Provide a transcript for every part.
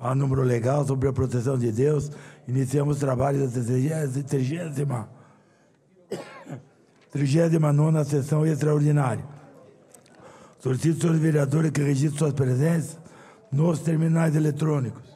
Há número legal sobre a proteção de Deus. Iniciamos o trabalho da 39ª sessão extraordinária. Solicito aos vereadores que registrem suas presenças nos terminais eletrônicos.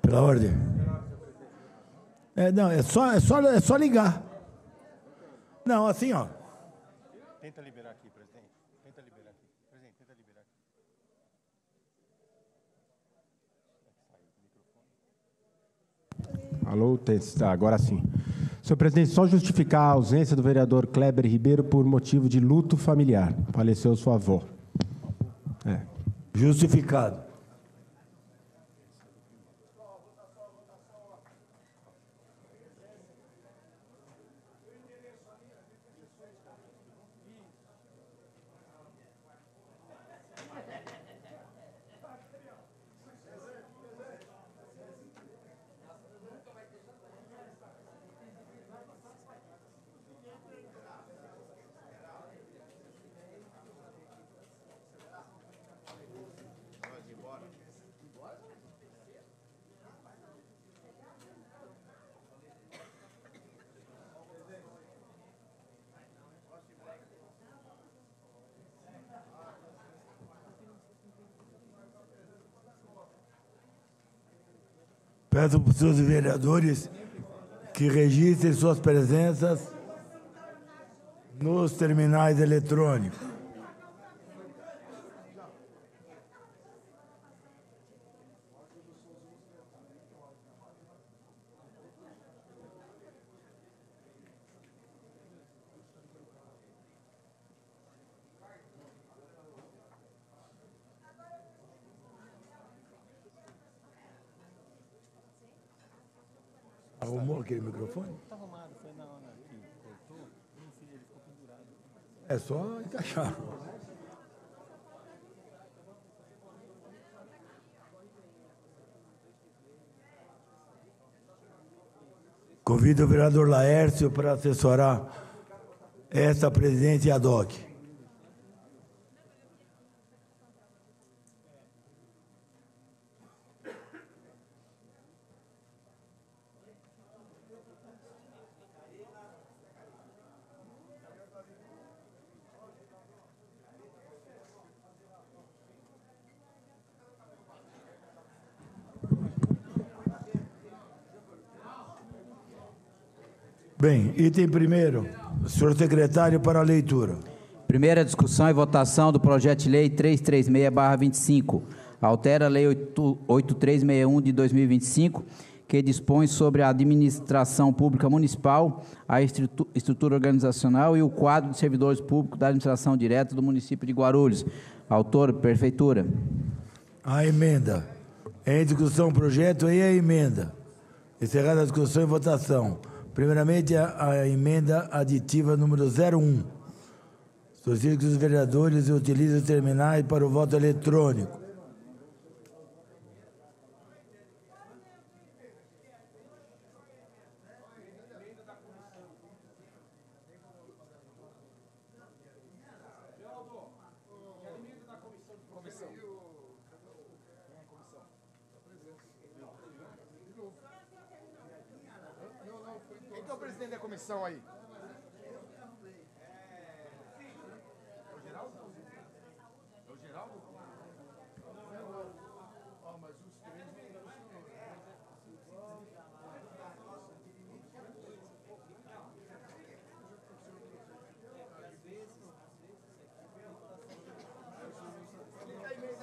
Pela ordem. Não, é só ligar. Não, assim, ó. Tenta liberar aqui, presidente. Tenta liberar aqui. Presidente, tenta liberar aqui. Alô, agora sim. Senhor presidente, só justificar a ausência do vereador Kleber Ribeiro por motivo de luto familiar. Faleceu sua avó. Justificado. Peço para os seus vereadores que registrem suas presenças nos terminais eletrônicos. Arrumou aquele microfone? Está arrumado, foi na hora que cortou, ele ficou pendurado. É só encaixar. Convido o vereador Laércio para assessorar esta presidente ad hoc. Bem, item primeiro, senhor secretário, para a leitura. Primeira discussão e votação do projeto de lei 336/25. Altera a lei 8361 de 2025, que dispõe sobre a administração pública municipal, a estrutura organizacional e o quadro de servidores públicos da administração direta do município de Guarulhos. Autor, Prefeitura. A emenda. Em discussão o projeto e a emenda. Encerrada a discussão e votação. Primeiramente, a emenda aditiva número 01. Solicito que os vereadores utilizem os terminais para o voto eletrônico. Quem que é o presidente da comissão aí?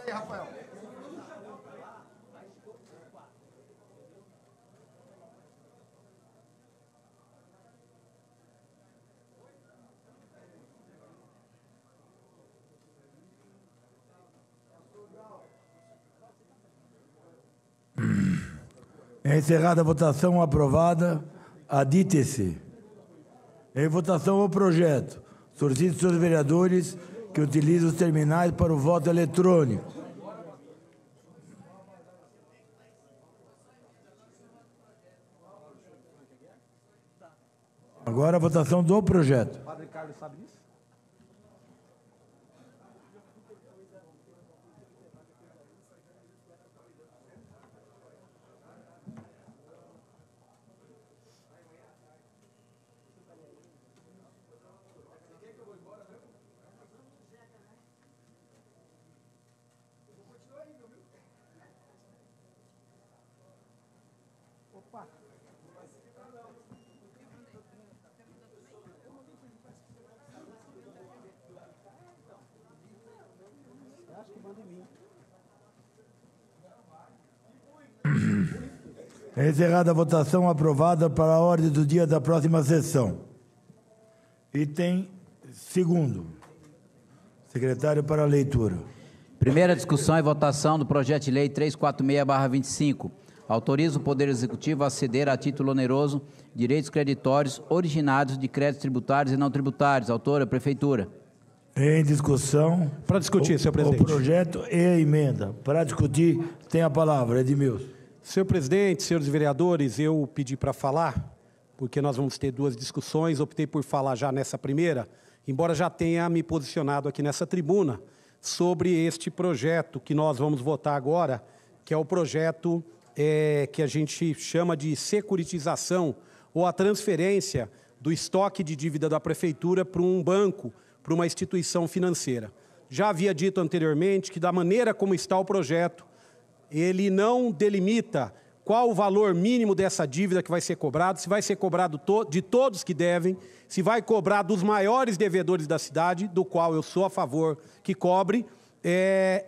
Aí, Rafael. Encerrada a votação, aprovada, adite-se. Em votação o projeto. Solicito aos vereadores que utilizem os terminais para o voto eletrônico. Agora a votação do projeto. O Padre Carlos sabe disso? Encerrada a votação, aprovada para a ordem do dia da próxima sessão. Item segundo. Secretário para a leitura. Primeira discussão e votação do projeto de lei 346/25. Autoriza o Poder Executivo a ceder a título oneroso direitos creditórios originários de créditos tributários e não tributários. Autora, Prefeitura. Em discussão. Para discutir, senhor presidente. O projeto e a emenda. Para discutir, tem a palavra, Edmilson. Senhor presidente, senhores vereadores, eu pedi para falar, porque nós vamos ter duas discussões, optei por falar já nessa primeira, embora já tenha me posicionado aqui nessa tribuna, sobre este projeto que nós vamos votar agora, que é o projeto que a gente chama de securitização, ou a transferência do estoque de dívida da Prefeitura para um banco, para uma instituição financeira. Já havia dito anteriormente que, da maneira como está o projeto, ele não delimita qual o valor mínimo dessa dívida que vai ser cobrado, se vai ser cobrado de todos que devem, se vai cobrar dos maiores devedores da cidade, do qual eu sou a favor que cobre,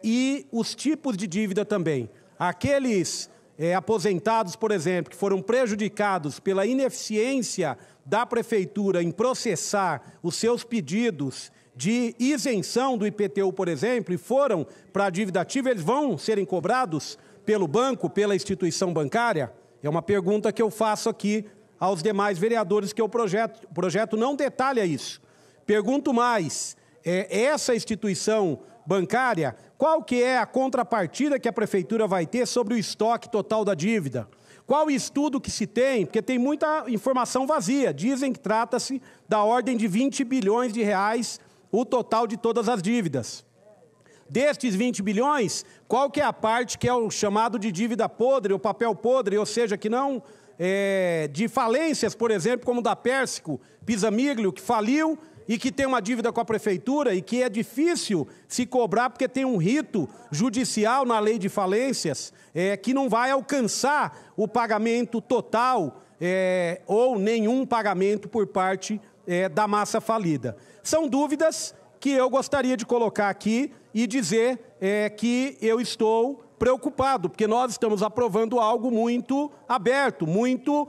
e os tipos de dívida também. Aqueles aposentados, por exemplo, que foram prejudicados pela ineficiência da Prefeitura em processar os seus pedidos de isenção do IPTU, por exemplo, e foram para a dívida ativa, eles vão serem cobrados pelo banco, pela instituição bancária? É uma pergunta que eu faço aqui aos demais vereadores, que o projeto não detalha isso. Pergunto mais, essa instituição bancária, qual que é a contrapartida que a Prefeitura vai ter sobre o estoque total da dívida? Qual o estudo que se tem? Porque tem muita informação vazia. Dizem que trata-se da ordem de 20 bilhões de reais o total de todas as dívidas. Destes 20 bilhões, qual que é a parte que é o chamado de dívida podre, ou papel podre, ou seja, que não de falências, por exemplo, como da Pérsico Pisamiglio, que faliu e que tem uma dívida com a Prefeitura e que é difícil se cobrar porque tem um rito judicial na lei de falências que não vai alcançar o pagamento total ou nenhum pagamento por parte da massa falida. São dúvidas que eu gostaria de colocar aqui e dizer que eu estou preocupado, porque nós estamos aprovando algo muito aberto, muito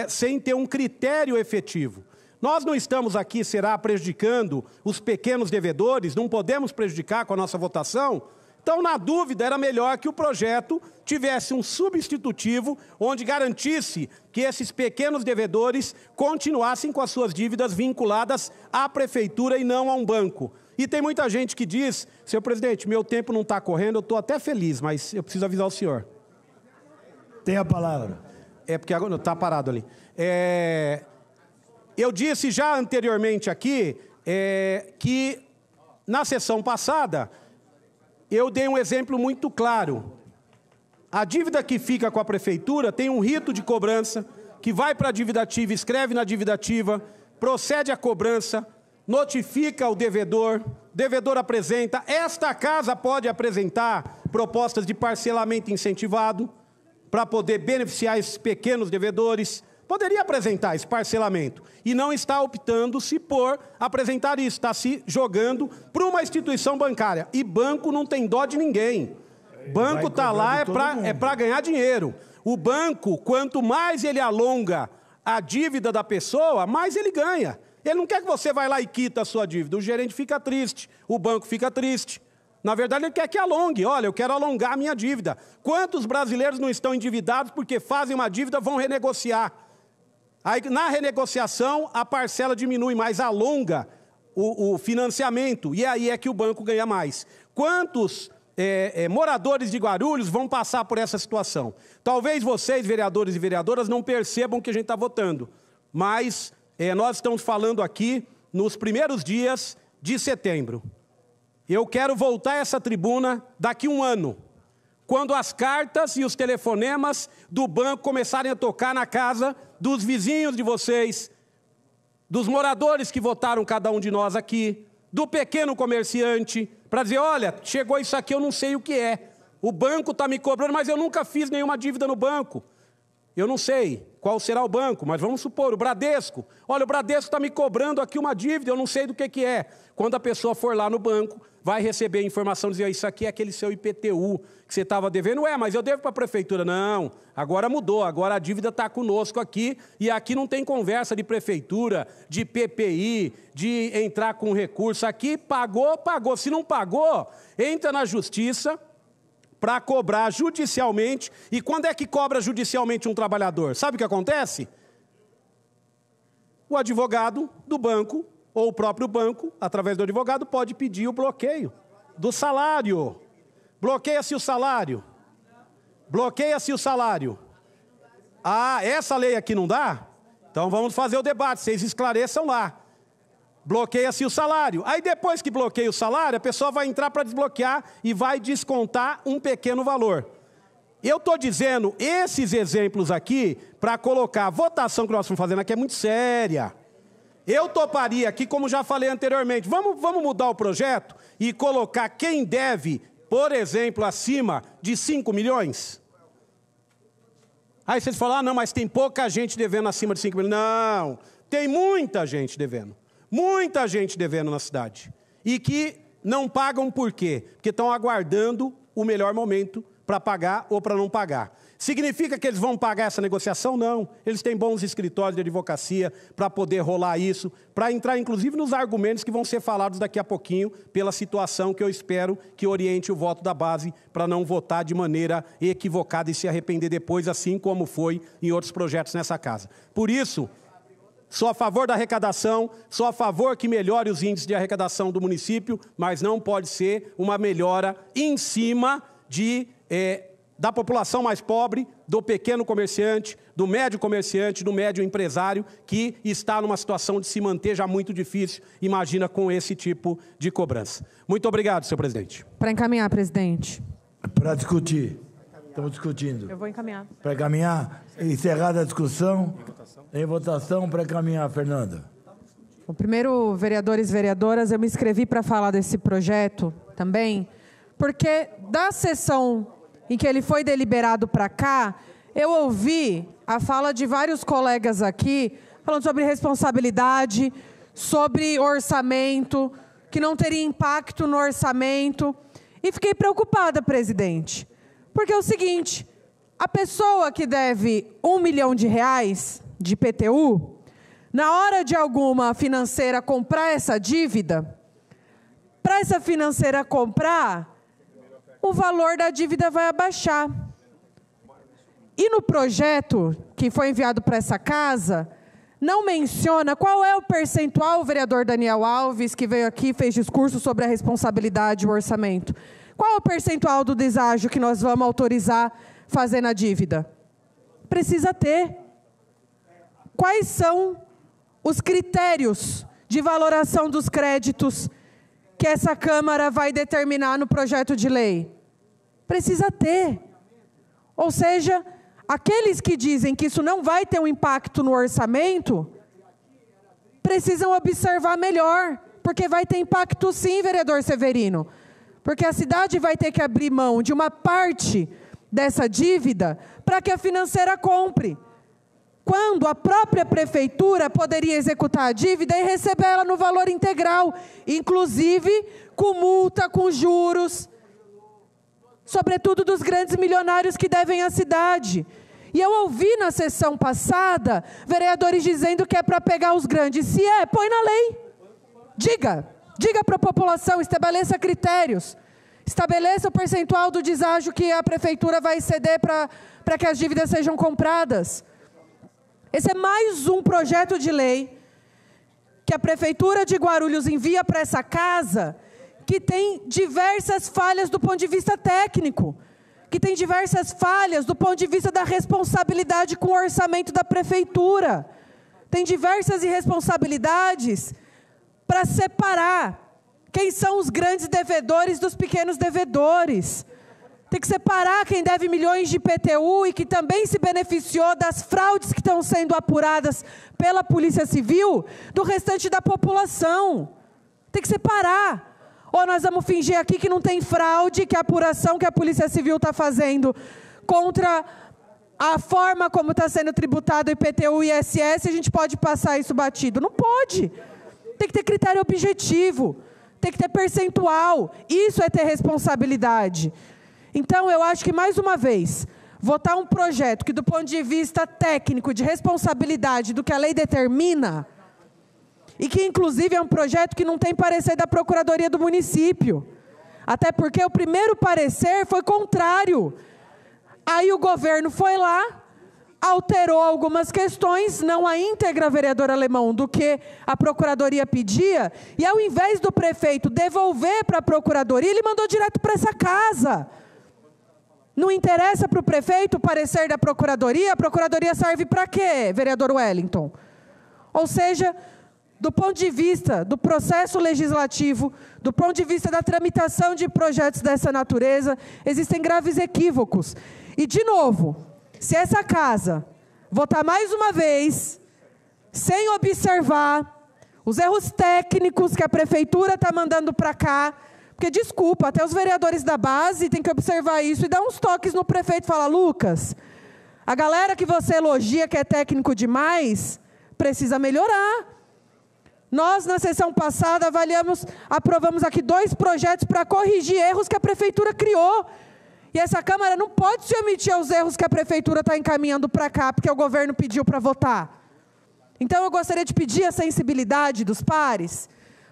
sem ter um critério efetivo. Nós não estamos aqui, será, prejudicando os pequenos devedores, não podemos prejudicar com a nossa votação? Então, na dúvida, era melhor que o projeto tivesse um substitutivo onde garantisse que esses pequenos devedores continuassem com as suas dívidas vinculadas à Prefeitura e não a um banco. E tem muita gente que diz, senhor presidente, meu tempo não está correndo, eu estou até feliz, mas eu preciso avisar o senhor. Tem a palavra. Porque agora está parado ali. Eu disse já anteriormente aqui que na sessão passada eu dei um exemplo muito claro. A dívida que fica com a Prefeitura tem um rito de cobrança que vai para a dívida ativa, escreve na dívida ativa, procede à cobrança, notifica o devedor apresenta. Esta casa pode apresentar propostas de parcelamento incentivado para poder beneficiar esses pequenos devedores. Poderia apresentar esse parcelamento e não está optando-se por apresentar isso, está se jogando para uma instituição bancária. E banco não tem dó de ninguém. Banco está lá é para ganhar dinheiro. O banco, quanto mais ele alonga a dívida da pessoa, mais ele ganha. Ele não quer que você vá lá e quita a sua dívida. O gerente fica triste, o banco fica triste. Na verdade, ele quer que alongue. Olha, eu quero alongar a minha dívida. Quantos brasileiros não estão endividados porque fazem uma dívida, vão renegociar? Aí, na renegociação, a parcela diminui, mas alonga o financiamento. E aí é que o banco ganha mais. Quantos moradores de Guarulhos vão passar por essa situação? Talvez vocês, vereadores e vereadoras, não percebam que a gente está votando. Mas nós estamos falando aqui nos primeiros dias de setembro. Eu quero voltar a essa tribuna daqui a um ano, quando as cartas e os telefonemas do banco começarem a tocar na casa dos vizinhos de vocês, dos moradores que votaram cada um de nós aqui, do pequeno comerciante, para dizer, olha, chegou isso aqui, eu não sei o que é. O banco está me cobrando, mas eu nunca fiz nenhuma dívida no banco. Eu não sei qual será o banco, mas vamos supor, o Bradesco. Olha, o Bradesco está me cobrando aqui uma dívida, eu não sei do que é. Quando a pessoa for lá no banco, vai receber a informação, dizer, isso aqui é aquele seu IPTU que você estava devendo. Mas eu devo para a prefeitura. Não, agora mudou, agora a dívida está conosco aqui, e aqui não tem conversa de prefeitura, de PPI, de entrar com recurso. Aqui pagou, pagou. Se não pagou, entra na justiça para cobrar judicialmente. E quando é que cobra judicialmente um trabalhador? Sabe o que acontece? O advogado do banco, ou o próprio banco, através do advogado, pode pedir o bloqueio do salário. Bloqueia-se o salário. Bloqueia-se o salário. Ah, essa lei aqui não dá? Então vamos fazer o debate, vocês esclareçam lá. Bloqueia-se o salário. Aí depois que bloqueia o salário, a pessoa vai entrar para desbloquear e vai descontar um pequeno valor. Eu estou dizendo esses exemplos aqui para colocar a votação que nós estamos fazendo aqui é muito séria. Eu toparia aqui, como já falei anteriormente, vamos mudar o projeto e colocar quem deve, por exemplo, acima de 5 milhões? Aí vocês falam, ah, não, mas tem pouca gente devendo acima de 5 milhões. Não, tem muita gente devendo. Muita gente devendo na cidade. E que não pagam por quê? Porque estão aguardando o melhor momento para pagar ou para não pagar. Significa que eles vão pagar essa negociação? Não. Eles têm bons escritórios de advocacia para poder rolar isso, para entrar inclusive nos argumentos que vão ser falados daqui a pouquinho, pela situação que eu espero que oriente o voto da base para não votar de maneira equivocada e se arrepender depois, assim como foi em outros projetos nessa casa. Por isso, sou a favor da arrecadação, sou a favor que melhore os índices de arrecadação do município, mas não pode ser uma melhora em cima da população mais pobre, do pequeno comerciante, do médio empresário, que está numa situação de se manter já muito difícil, imagina com esse tipo de cobrança. Muito obrigado, senhor presidente. Para encaminhar, presidente. Para discutir. Estamos discutindo. Eu vou encaminhar. Para encaminhar, encerrada a discussão, em votação, para encaminhar, Fernanda. O primeiro, vereadores e vereadoras, eu me inscrevi para falar desse projeto também, porque da sessão em que ele foi deliberado para cá, eu ouvi a fala de vários colegas aqui, falando sobre responsabilidade, sobre orçamento, que não teria impacto no orçamento, e fiquei preocupada, presidente. Porque é o seguinte, a pessoa que deve R$1 milhão de IPTU, na hora de alguma financeira comprar essa dívida, para essa financeira comprar, o valor da dívida vai abaixar. E no projeto que foi enviado para essa casa, não menciona qual é o percentual, o vereador Daniel Alves, que veio aqui e fez discurso sobre a responsabilidade e o orçamento. Qual é o percentual do deságio que nós vamos autorizar fazer na dívida? Precisa ter. Quais são os critérios de valoração dos créditos que essa Câmara vai determinar no projeto de lei? Precisa ter. Ou seja, aqueles que dizem que isso não vai ter um impacto no orçamento, precisam observar melhor, porque vai ter impacto sim, vereador Severino. Porque a cidade vai ter que abrir mão de uma parte dessa dívida para que a financeira compre. Quando a própria prefeitura poderia executar a dívida e receber ela no valor integral, inclusive com multa, com juros, sobretudo dos grandes milionários que devem à cidade. E eu ouvi na sessão passada vereadores dizendo que é para pegar os grandes. Se é, põe na lei. Diga para a população, estabeleça critérios. Estabeleça o percentual do deságio que a prefeitura vai ceder para que as dívidas sejam compradas. Esse é mais um projeto de lei que a Prefeitura de Guarulhos envia para essa casa, que tem diversas falhas do ponto de vista técnico, que tem diversas falhas do ponto de vista da responsabilidade com o orçamento da Prefeitura. tem diversas irresponsabilidades para separar quem são os grandes devedores dos pequenos devedores. Tem que separar quem deve milhões de IPTU e que também se beneficiou das fraudes que estão sendo apuradas pela Polícia Civil do restante da população. Tem que separar. Ou nós vamos fingir aqui que não tem fraude, que a apuração que a Polícia Civil está fazendo contra a forma como está sendo tributado o IPTU e o ISS, a gente pode passar isso batido? Não pode. Tem que ter critério objetivo, tem que ter percentual. Isso é ter responsabilidade. Então, eu acho que, mais uma vez, votar um projeto que, do ponto de vista técnico, de responsabilidade do que a lei determina, e que, inclusive, é um projeto que não tem parecer da Procuradoria do município, até porque o primeiro parecer foi contrário. Aí o governo foi lá, alterou algumas questões, não a íntegra, vereador Alemão, do que a Procuradoria pedia, e ao invés do prefeito devolver para a Procuradoria, ele mandou direto para essa casa. Não interessa para o prefeito o parecer da Procuradoria? A Procuradoria serve para quê, vereador Wellington? Ou seja, do ponto de vista do processo legislativo, do ponto de vista da tramitação de projetos dessa natureza, existem graves equívocos. E, de novo, se essa casa votar mais uma vez, sem observar os erros técnicos que a Prefeitura está mandando para cá, porque, desculpa, até os vereadores da base têm que observar isso e dar uns toques no prefeito e falar: Lucas, a galera que você elogia que é técnico demais, precisa melhorar. Nós, na sessão passada, aprovamos aqui 2 projetos para corrigir erros que a Prefeitura criou. E essa Câmara não pode se omitir aos erros que a Prefeitura está encaminhando para cá, porque o governo pediu para votar. Então, eu gostaria de pedir a sensibilidade dos pares,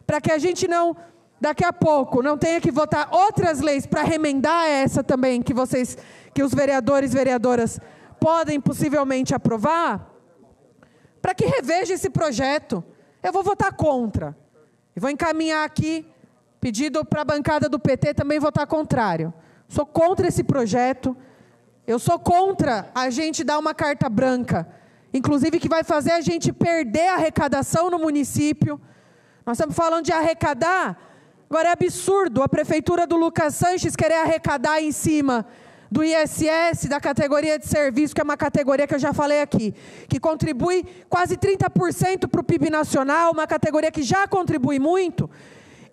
para que a gente não, daqui a pouco, não tenha que votar outras leis para remendar essa também, que os vereadores e vereadoras podem possivelmente aprovar, para que reveja esse projeto. Eu vou votar contra. E vou encaminhar aqui, pedido para a bancada do PT também votar contrário. Sou contra esse projeto. Eu sou contra a gente dar uma carta branca, inclusive que vai fazer a gente perder a arrecadação no município. Nós estamos falando de arrecadar. Agora é absurdo a Prefeitura do Lucas Sanches querer arrecadar em cima do ISS, da categoria de serviço, que é uma categoria que eu já falei aqui, que contribui quase 30% para o PIB nacional, uma categoria que já contribui muito,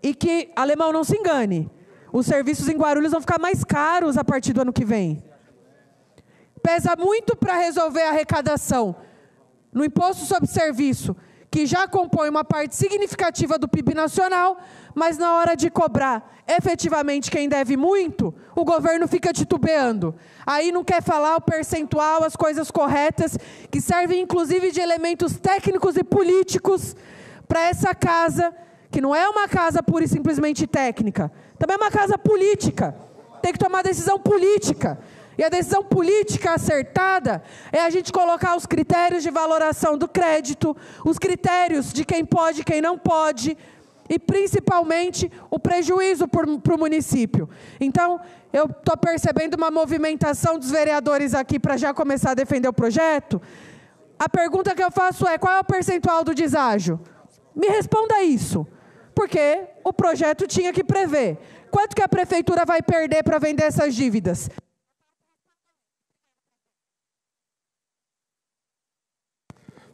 e que, Alemão, não se engane, os serviços em Guarulhos vão ficar mais caros a partir do ano que vem. Pesa muito para resolver a arrecadação no imposto sobre serviço, que já compõe uma parte significativa do PIB nacional, mas na hora de cobrar efetivamente quem deve muito, o governo fica titubeando. Aí não quer falar o percentual, as coisas corretas, que servem inclusive de elementos técnicos e políticos para essa casa, que não é uma casa pura e simplesmente técnica, também é uma casa política, tem que tomar decisão política. E a decisão política acertada é a gente colocar os critérios de valoração do crédito, os critérios de quem pode e quem não pode, e principalmente o prejuízo para o município. Então, eu estou percebendo uma movimentação dos vereadores aqui para já começar a defender o projeto. A pergunta que eu faço é: qual é o percentual do deságio? Me responda isso, porque o projeto tinha que prever. Quanto que a Prefeitura vai perder para vender essas dívidas?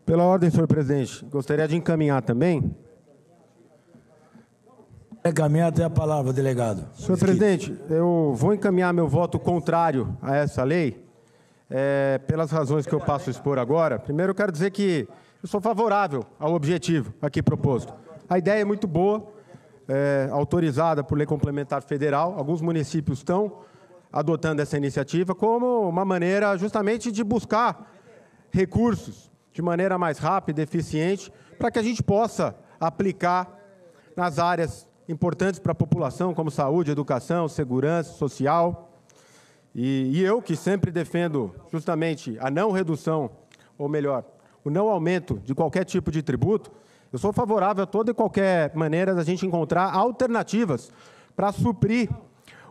Pela ordem, senhor presidente, gostaria de encaminhar também. Encaminhar até a palavra, delegado. Senhor presidente, eu vou encaminhar meu voto contrário a essa lei, pelas razões que eu passo a expor agora. Primeiro, eu quero dizer que eu sou favorável ao objetivo aqui proposto. A ideia é muito boa, autorizada por lei complementar federal. Alguns municípios estão adotando essa iniciativa como uma maneira justamente de buscar recursos de maneira mais rápida e eficiente, para que a gente possa aplicar nas áreas importantes para a população, como saúde, educação, segurança social. E eu, que sempre defendo justamente a não redução, ou melhor, o não aumento de qualquer tipo de tributo, eu sou favorável a toda e qualquer maneira da gente encontrar alternativas para suprir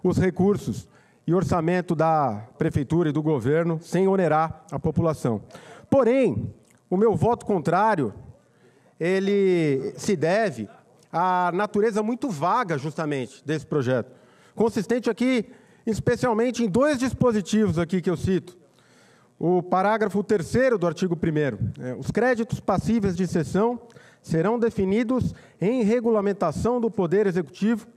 os recursos e orçamento da Prefeitura e do governo sem onerar a população. Porém, o meu voto contrário ele se deve à natureza muito vaga, justamente, desse projeto, consistente aqui, especialmente, em dois dispositivos aqui que eu cito. O parágrafo 3º do artigo 1º. Os créditos passíveis de cessão serão definidos em regulamentação do Poder Executivo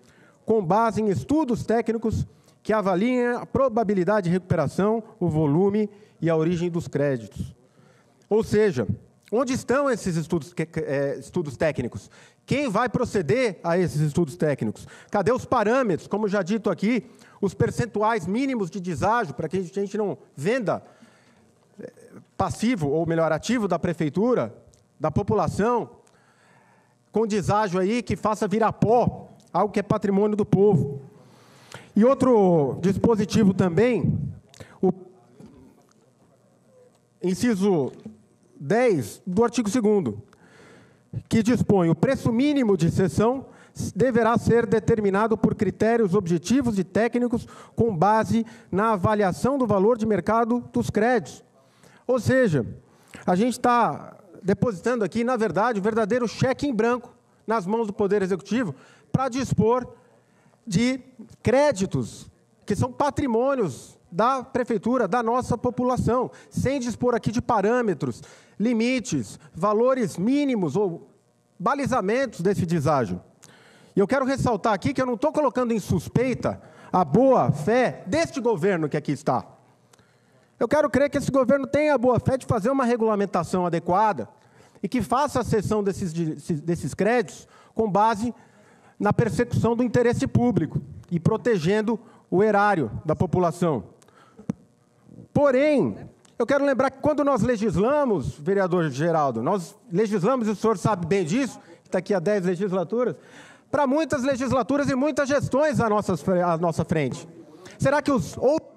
com base em estudos técnicos que avaliem a probabilidade de recuperação, o volume e a origem dos créditos. Ou seja, onde estão esses estudos técnicos? Quem vai proceder a esses estudos técnicos? Cadê os parâmetros? Como já dito aqui, os percentuais mínimos de deságio, para que a gente não venda passivo, ou melhor, ativo da prefeitura, da população, com deságio aí que faça virar pó, algo que é patrimônio do povo. E outro dispositivo também, o inciso 10 do artigo 2º, que dispõe: o preço mínimo de cessão deverá ser determinado por critérios objetivos e técnicos com base na avaliação do valor de mercado dos créditos. Ou seja, a gente está depositando aqui, na verdade, um verdadeiro cheque em branco nas mãos do Poder Executivo para dispor de créditos que são patrimônios da prefeitura, da nossa população, sem dispor aqui de parâmetros, limites, valores mínimos ou balizamentos desse deságio. E eu quero ressaltar aqui que eu não estou colocando em suspeita a boa fé deste governo que aqui está. Eu quero crer que esse governo tenha a boa fé de fazer uma regulamentação adequada e que faça a cessão desses créditos com base na persecução do interesse público e protegendo o erário da população. Porém, eu quero lembrar que quando nós legislamos, vereador Geraldo, nós legislamos, e o senhor sabe bem disso, está aqui há 10 legislaturas, para muitas legislaturas e muitas gestões à nossa frente. Será que os outros...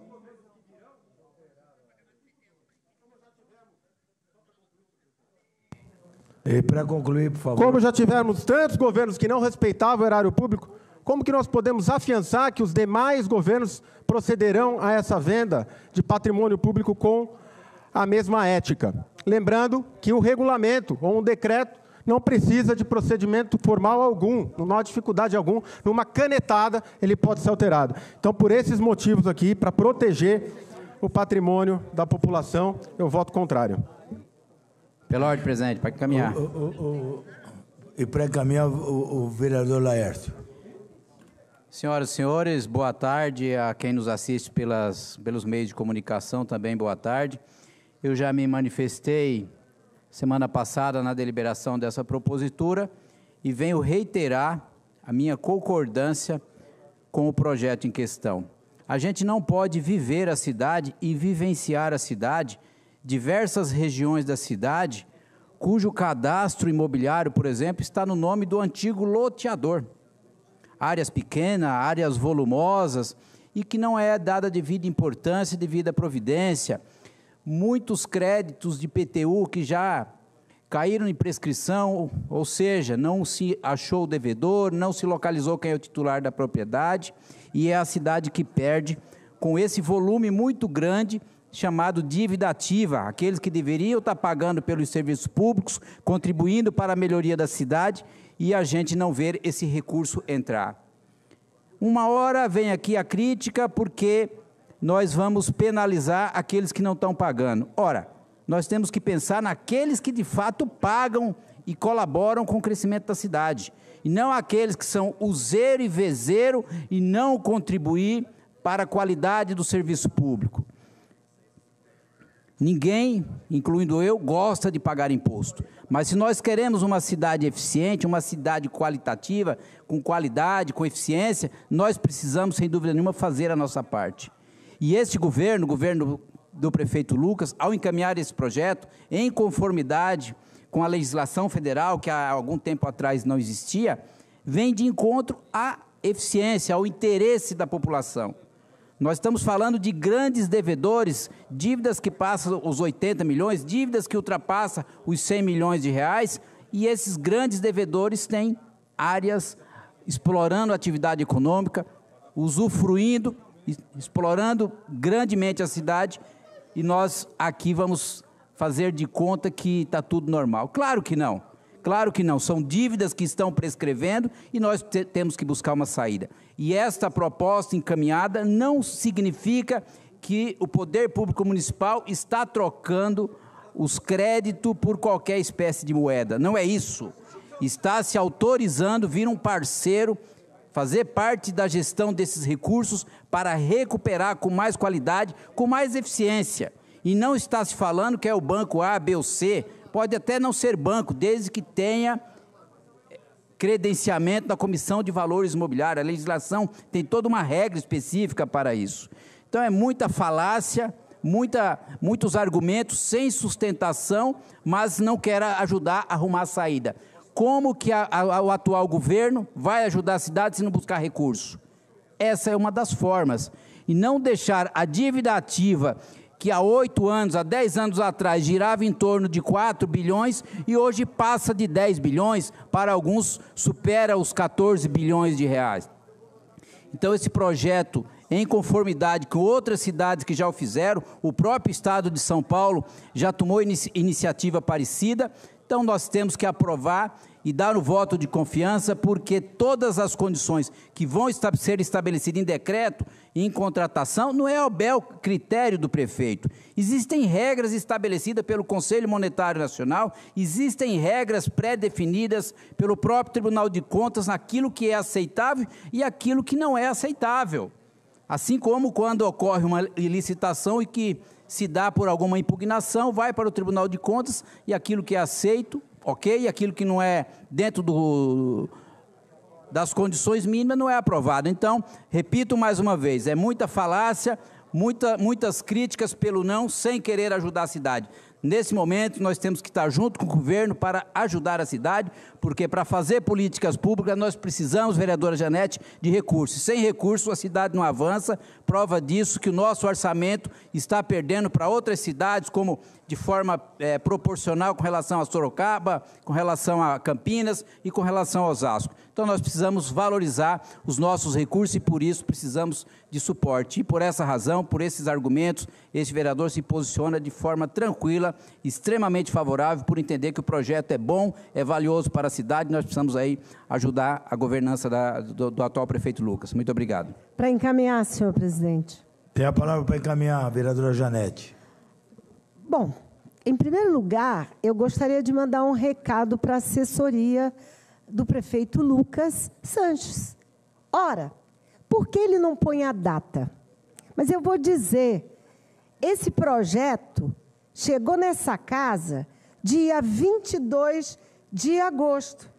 E para concluir, por favor. Como já tivemos tantos governos que não respeitavam o erário público, como que nós podemos afiançar que os demais governos procederão a essa venda de patrimônio público com a mesma ética? Lembrando que o regulamento ou um decreto não precisa de procedimento formal algum, não há dificuldade alguma, numa canetada ele pode ser alterado. Então, por esses motivos aqui, para proteger o patrimônio da população, eu voto contrário. Pela ordem, presidente, para encaminhar. E para encaminhar o vereador Laércio. Senhoras e senhores, boa tarde a quem nos assiste pelos meios de comunicação, também boa tarde. Eu já me manifestei semana passada na deliberação dessa propositura e venho reiterar a minha concordância com o projeto em questão. A gente não pode viver a cidade e vivenciar a cidade, diversas regiões da cidade, cujo cadastro imobiliário, por exemplo, está no nome do antigo loteador. Áreas pequenas, áreas volumosas, e que não é dada devida importância, devida providência. Muitos créditos de IPTU que já caíram em prescrição, ou seja, não se achou o devedor, não se localizou quem é o titular da propriedade, e é a cidade que perde com esse volume muito grande, chamado dívida ativa, aqueles que deveriam estar pagando pelos serviços públicos, contribuindo para a melhoria da cidade, e a gente não ver esse recurso entrar. Uma hora vem aqui a crítica porque nós vamos penalizar aqueles que não estão pagando. Ora, nós temos que pensar naqueles que de fato pagam e colaboram com o crescimento da cidade, e não aqueles que são useiro e vezeiro e não contribuir para a qualidade do serviço público. Ninguém, incluindo eu, gosta de pagar imposto. Mas se nós queremos uma cidade eficiente, uma cidade qualitativa, com qualidade, com eficiência, nós precisamos, sem dúvida nenhuma, fazer a nossa parte. E este governo, o governo do prefeito Lucas, ao encaminhar esse projeto, em conformidade com a legislação federal, que há algum tempo atrás não existia, vem de encontro à eficiência, ao interesse da população. Nós estamos falando de grandes devedores, dívidas que passam os 80 milhões, dívidas que ultrapassam os 100 milhões de reais, e esses grandes devedores têm áreas explorando a atividade econômica, usufruindo, explorando grandemente a cidade, e nós aqui vamos fazer de conta que está tudo normal. Claro que não. Claro que não, são dívidas que estão prescrevendo e nós temos que buscar uma saída. E esta proposta encaminhada não significa que o poder público municipal está trocando os créditos por qualquer espécie de moeda. Não é isso. Está se autorizando vir um parceiro, fazer parte da gestão desses recursos para recuperar com mais qualidade, com mais eficiência. E não está se falando que é o banco A, B ou C, pode até não ser banco, desde que tenha credenciamento da Comissão de Valores Imobiliários. A legislação tem toda uma regra específica para isso. Então é muita falácia, muitos argumentos sem sustentação, mas não quer ajudar a arrumar a saída. Como que o atual governo vai ajudar a cidade se não buscar recurso? Essa é uma das formas. E não deixar a dívida ativa, que há 8 anos, há 10 anos atrás, girava em torno de 4 bilhões e hoje passa de 10 bilhões, para alguns supera os 14 bilhões de reais. Então esse projeto, em conformidade com outras cidades que já o fizeram, o próprio estado de São Paulo já tomou iniciativa parecida, então nós temos que aprovar e dar o voto de confiança, porque todas as condições que vão ser estabelecidas em decreto e em contratação, não é ao bel critério do prefeito. Existem regras estabelecidas pelo Conselho Monetário Nacional, existem regras pré-definidas pelo próprio Tribunal de Contas naquilo que é aceitável e aquilo que não é aceitável. Assim como quando ocorre uma licitação e que se dá por alguma impugnação, vai para o Tribunal de Contas e aquilo que é aceito, ok, e aquilo que não é dentro das condições mínimas não é aprovado. Então, repito mais uma vez, é muita falácia, muitas críticas pelo não, sem querer ajudar a cidade. Nesse momento, nós temos que estar junto com o governo para ajudar a cidade, porque para fazer políticas públicas, nós precisamos, vereadora Janete, de recursos. Sem recursos, a cidade não avança. Prova disso que o nosso orçamento está perdendo para outras cidades, como de forma proporcional com relação a Sorocaba, com relação a Campinas e com relação a Osasco. Então, nós precisamos valorizar os nossos recursos e, por isso, precisamos de suporte. E, por essa razão, por esses argumentos, este vereador se posiciona de forma tranquila, extremamente favorável, por entender que o projeto é bom, é valioso para a cidade, nós precisamos aí ajudar a governança do atual prefeito Lucas. Muito obrigado. Para encaminhar, senhor presidente. Tem a palavra para encaminhar, vereadora Janete. Bom, em primeiro lugar, eu gostaria de mandar um recado para a assessoria do prefeito Lucas Sanches. Ora, por que ele não põe a data? Mas eu vou dizer, esse projeto chegou nessa casa dia 22 de agosto.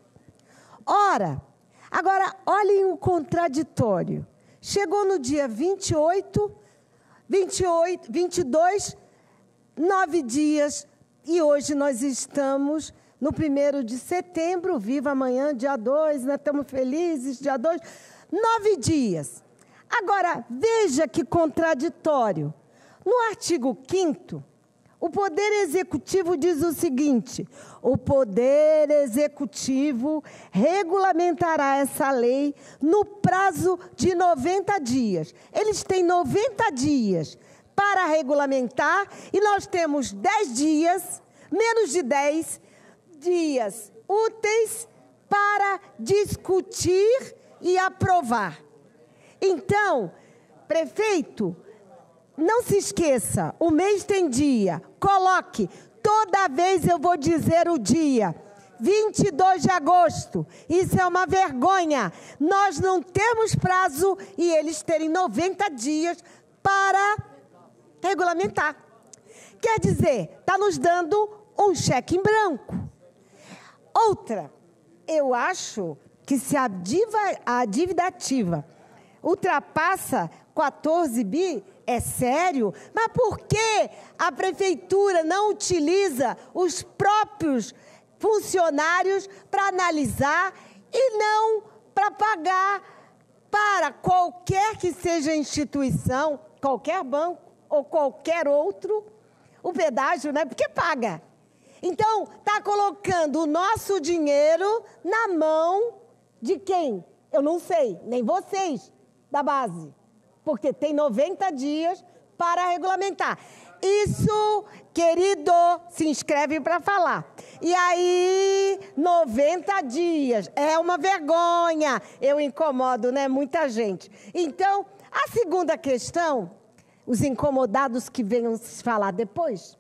Ora, agora olhem o contraditório. Chegou no dia 22, 9 dias, e hoje nós estamos no 1º de setembro, viva amanhã, dia 2, nós estamos felizes, dia 2, 9 dias. Agora, veja que contraditório. No artigo 5º, o Poder Executivo diz o seguinte: o Poder Executivo regulamentará essa lei no prazo de 90 dias. Eles têm 90 dias para regulamentar e nós temos 10 dias, menos de 10 dias úteis para discutir e aprovar. Então, prefeito, não se esqueça, o mês tem dia, coloque, toda vez eu vou dizer o dia, 22 de agosto, isso é uma vergonha, nós não temos prazo e eles terem 90 dias para regulamentar. Quer dizer, está nos dando um cheque em branco. Outra, eu acho que se a dívida ativa ultrapassa 14 bi, é sério, mas por que a prefeitura não utiliza os próprios funcionários para analisar e não para pagar para qualquer que seja a instituição, qualquer banco ou qualquer outro, o pedágio, né? Porque paga. Então, está colocando o nosso dinheiro na mão de quem? Eu não sei, nem vocês da base, porque tem 90 dias para regulamentar. Isso, querido, se inscreve para falar. E aí, 90 dias. É uma vergonha. Eu incomodo, né? Muita gente. Então, a segunda questão, os incomodados que venham se falar depois.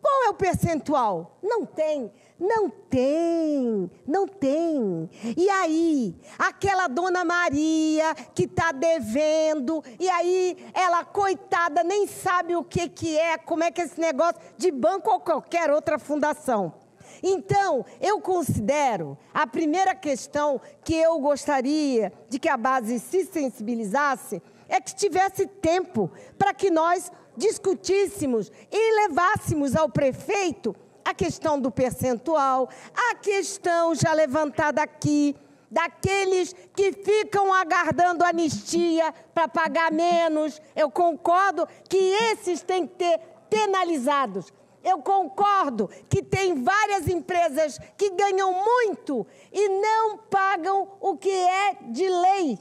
Qual é o percentual? Não tem. Não tem, não tem. E aí, aquela dona Maria que está devendo, e aí ela, coitada, nem sabe o que é, como é que é esse negócio de banco ou qualquer outra fundação. Então, eu considero a primeira questão que eu gostaria de que a base se sensibilizasse é que tivesse tempo para que nós discutíssemos e levássemos ao prefeito a questão do percentual, a questão já levantada aqui, daqueles que ficam aguardando anistia para pagar menos. Eu concordo que esses têm que ter penalizados. Eu concordo que tem várias empresas que ganham muito e não pagam o que é de lei,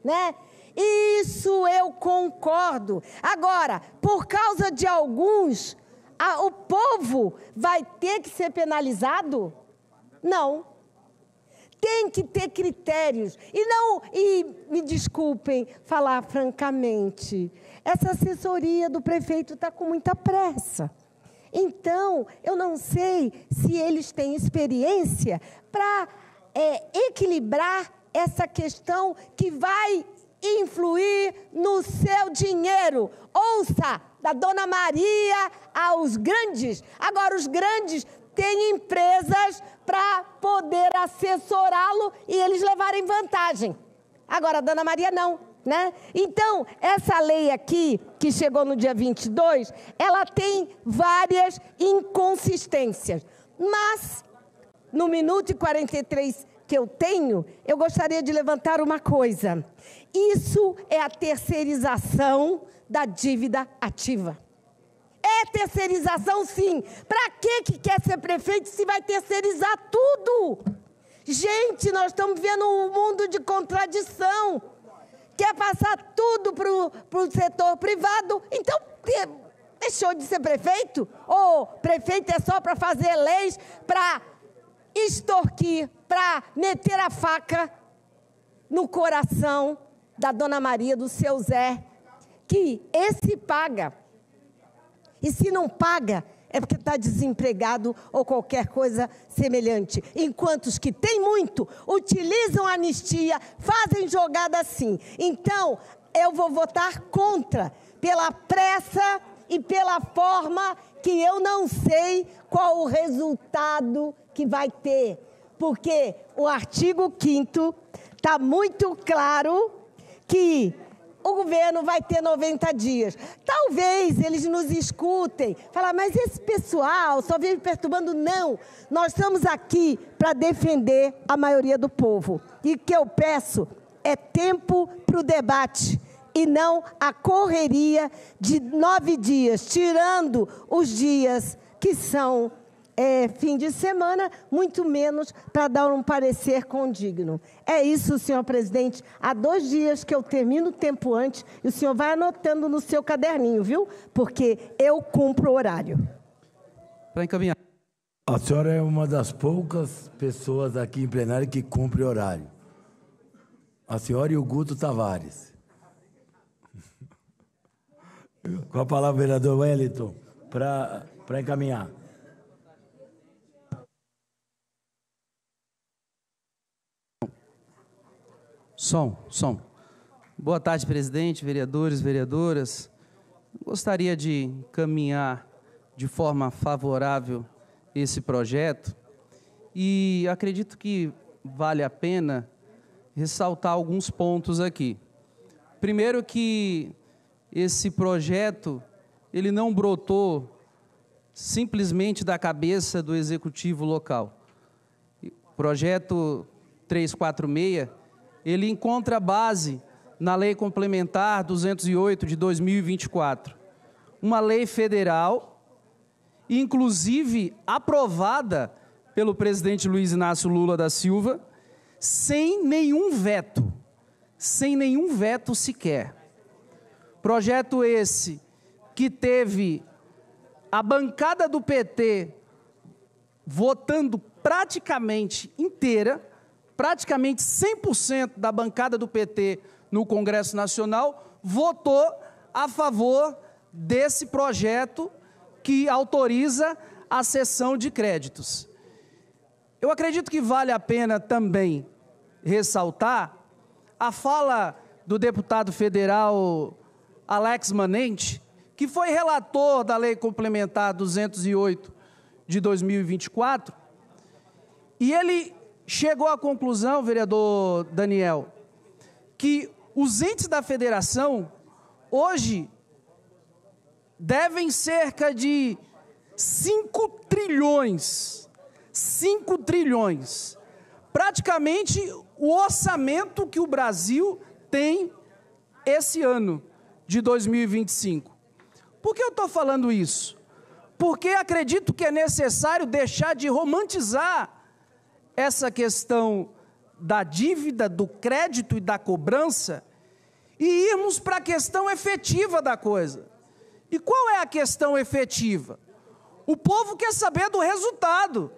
né? Isso eu concordo. Agora, por causa de alguns, o povo vai ter que ser penalizado? Não. Tem que ter critérios. E me desculpem falar francamente, essa assessoria do prefeito está com muita pressa. Então, eu não sei se eles têm experiência para equilibrar essa questão que vai influir no seu dinheiro. Ouça, da dona Maria aos grandes. Agora, os grandes têm empresas para poder assessorá-lo e eles levarem vantagem. Agora, a dona Maria não, né? Então, essa lei aqui, que chegou no dia 22, ela tem várias inconsistências. Mas, no minuto e 43 que eu tenho, eu gostaria de levantar uma coisa. Isso é a terceirização da dívida ativa. É terceirização, sim. Para que quer ser prefeito se vai terceirizar tudo? Gente, nós estamos vivendo um mundo de contradição. Quer passar tudo para o setor privado? Então, deixou de ser prefeito? Ou prefeito é só para fazer leis, para extorquir, para meter a faca no coração da dona Maria, do seu Zé, que esse paga. E se não paga, é porque está desempregado ou qualquer coisa semelhante. Enquanto os que têm muito, utilizam a anistia, fazem jogada assim. Então, eu vou votar contra, pela pressa e pela forma que eu não sei qual o resultado que vai ter. Porque o artigo 5º está muito claro que o governo vai ter 90 dias. Talvez eles nos escutem, falar, mas esse pessoal só vive perturbando. Não, nós estamos aqui para defender a maioria do povo. E o que eu peço é tempo para o debate e não a correria de 9 dias, tirando os dias que são fim de semana, muito menos para dar um parecer condigno. É isso, senhor presidente. Há 2 dias que eu termino o tempo antes e o senhor vai anotando no seu caderninho, viu? Porque eu cumpro o horário. Para encaminhar. A senhora é uma das poucas pessoas aqui em plenário que cumpre horário. A senhora e o Guto Tavares. Com a palavra, vereador Wellington, para encaminhar. Som. Boa tarde, presidente, vereadores, vereadoras. Gostaria de encaminhar de forma favorável esse projeto e acredito que vale a pena ressaltar alguns pontos aqui. Primeiro que esse projeto, ele não brotou simplesmente da cabeça do executivo local. O projeto 346, ele encontra base na Lei Complementar 208 de 2024, uma lei federal, inclusive aprovada pelo presidente Luiz Inácio Lula da Silva, sem nenhum veto sequer. Projeto esse que teve a bancada do PT votando praticamente inteira, praticamente 100% da bancada do PT no Congresso Nacional votou a favor desse projeto que autoriza a cessão de créditos. Eu acredito que vale a pena também ressaltar a fala do deputado federal Alex Manente, que foi relator da Lei Complementar 208 de 2024, e ele chegou à conclusão, vereador Daniel, que os entes da federação hoje devem cerca de 5 trilhões, praticamente o orçamento que o Brasil tem esse ano de 2025. Por que eu estou falando isso? Porque acredito que é necessário deixar de romantizar essa questão da dívida, do crédito e da cobrança e irmos para a questão efetiva da coisa. E qual é a questão efetiva? O povo quer saber do resultado.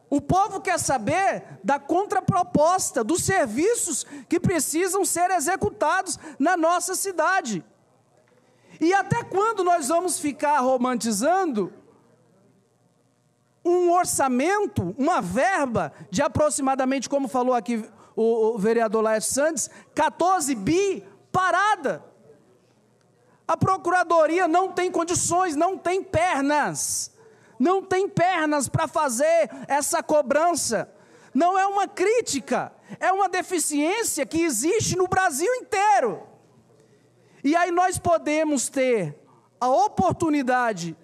O povo quer saber da contraproposta, dos serviços que precisam ser executados na nossa cidade. E até quando nós vamos ficar romantizando um orçamento, uma verba de aproximadamente, como falou aqui o vereador Laércio Santos, 14 bi parada? A Procuradoria não tem condições, não tem pernas para fazer essa cobrança. Não é uma crítica, é uma deficiência que existe no Brasil inteiro. E aí nós podemos ter a oportunidade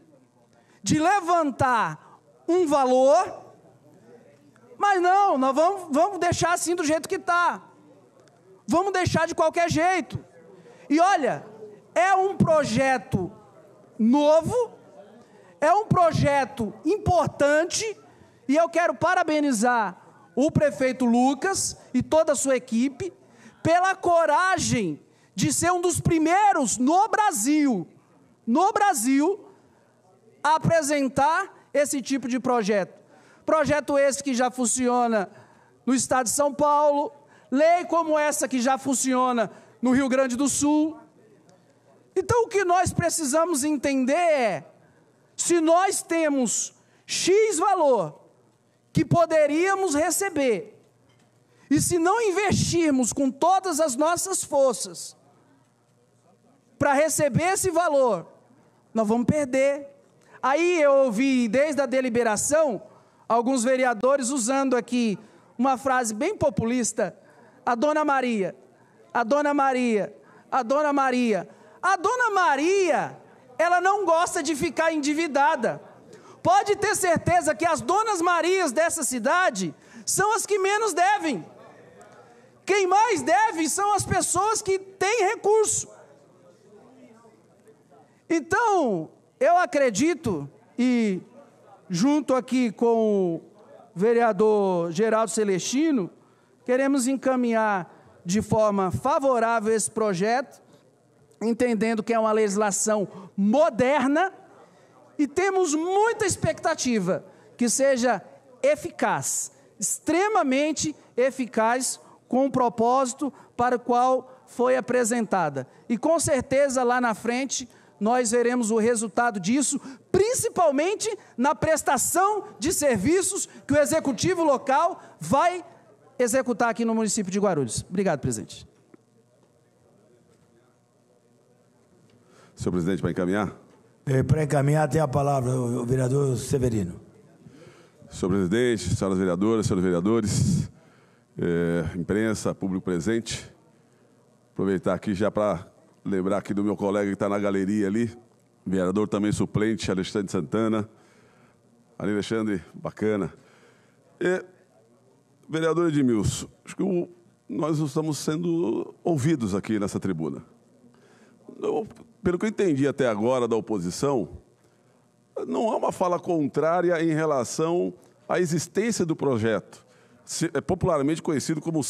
de levantar um valor, mas não, nós vamos deixar assim do jeito que está. Vamos deixar de qualquer jeito. E olha, é um projeto novo, é um projeto importante, e eu quero parabenizar o prefeito Lucas e toda a sua equipe pela coragem de ser um dos primeiros no Brasil, a apresentar esse tipo de projeto. Projeto esse que já funciona no estado de São Paulo, lei como essa que já funciona no Rio Grande do Sul. Então, o que nós precisamos entender é, se nós temos X valor que poderíamos receber, e se não investirmos com todas as nossas forças para receber esse valor, nós vamos perder. Aí eu ouvi, desde a deliberação, alguns vereadores usando aqui uma frase bem populista: a Dona Maria, a Dona Maria, a Dona Maria. A Dona Maria, ela não gosta de ficar endividada. Pode ter certeza que as Donas Marias dessa cidade são as que menos devem. Quem mais deve são as pessoas que têm recurso. Então, eu acredito, e junto aqui com o vereador Geraldo Celestino, queremos encaminhar de forma favorável esse projeto, entendendo que é uma legislação moderna, e temos muita expectativa que seja eficaz, extremamente eficaz, com o propósito para o qual foi apresentada. E com certeza lá na frente nós veremos o resultado disso, principalmente na prestação de serviços que o executivo local vai executar aqui no município de Guarulhos. Obrigado, presidente. Senhor presidente, para encaminhar? Para encaminhar, tem a palavra o vereador Severino. Senhor presidente, senhoras vereadoras, senhores vereadores, imprensa, público presente, aproveitar aqui já para lembrar aqui do meu colega que está na galeria ali, vereador também suplente, Alexandre Santana. Ali, Alexandre, bacana. Vereador Edmilson, acho que nós estamos sendo ouvidos aqui nessa tribuna. Pelo que eu entendi até agora da oposição, não há uma fala contrária em relação à existência do projeto, popularmente conhecido como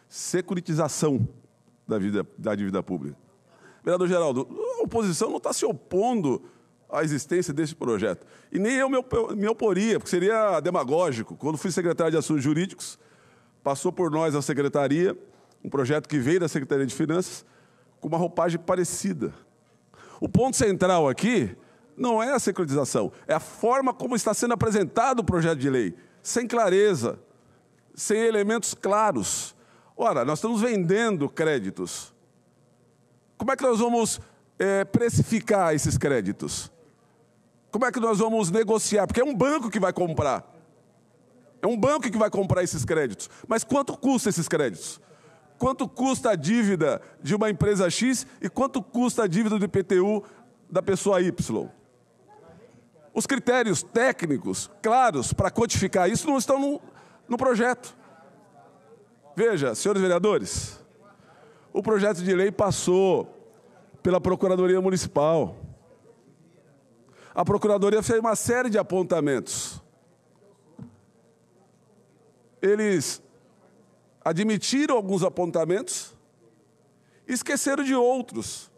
securitização da dívida pública. Vereador Geraldo, a oposição não está se opondo à existência desse projeto. E nem eu me oporia, porque seria demagógico. Quando fui secretário de Assuntos Jurídicos, passou por nós a secretaria, um projeto que veio da Secretaria de Finanças, com uma roupagem parecida. O ponto central aqui não é a securitização, é a forma como está sendo apresentado o projeto de lei, sem clareza, sem elementos claros. Ora, nós estamos vendendo créditos. Como é que nós vamos precificar esses créditos? Como é que nós vamos negociar? Porque é um banco que vai comprar. É um banco que vai comprar esses créditos. Mas quanto custa esses créditos? Quanto custa a dívida de uma empresa X e quanto custa a dívida do IPTU da pessoa Y? Os critérios técnicos claros para codificar isso não estão no projeto. Veja, senhores vereadores, o projeto de lei passou pela Procuradoria Municipal. A Procuradoria fez uma série de apontamentos. Eles admitiram alguns apontamentos e esqueceram de outros,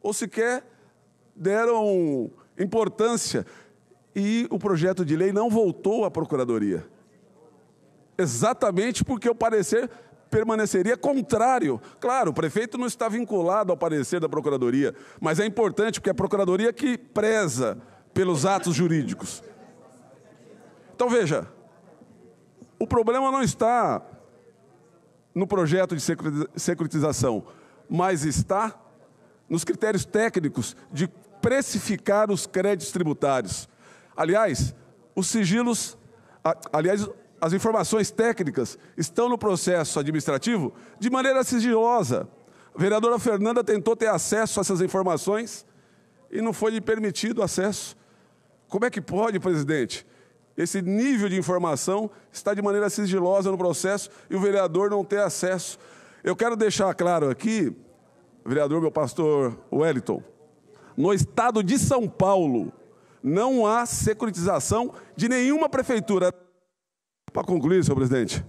ou sequer deram importância. E o projeto de lei não voltou à Procuradoria. Exatamente porque o parecer permaneceria contrário. Claro, o prefeito não está vinculado ao parecer da Procuradoria, mas é importante porque é a Procuradoria que preza pelos atos jurídicos. Então, veja, o problema não está no projeto de securitização, mas está nos critérios técnicos de precificar os créditos tributários. Aliás, os sigilos, as informações técnicas estão no processo administrativo de maneira sigilosa. A vereadora Fernanda tentou ter acesso a essas informações e não foi lhe permitido acesso. Como é que pode, presidente? Esse nível de informação está de maneira sigilosa no processo e o vereador não ter acesso. Eu quero deixar claro aqui, vereador, meu pastor Wellington, no estado de São Paulo, não há securitização de nenhuma prefeitura. Para concluir, senhor presidente.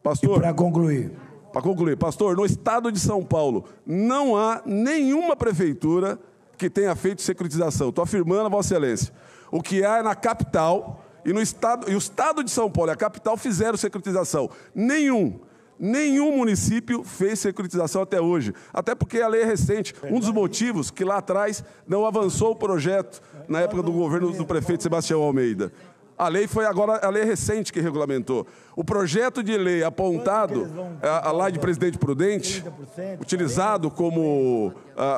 Pastor. Para concluir. Para concluir, pastor, no estado de São Paulo, não há nenhuma prefeitura que tenha feito securitização. Estou afirmando a Vossa Excelência. O que há é na capital e no estado, e o estado de São Paulo e a capital fizeram securitização. Nenhum município fez securitização até hoje. Até porque a lei é recente. Um dos motivos que lá atrás não avançou o projeto na época do governo do prefeito Sebastião Almeida. A lei foi agora a lei recente que regulamentou. O projeto de lei apontado lá de Presidente Prudente, utilizado como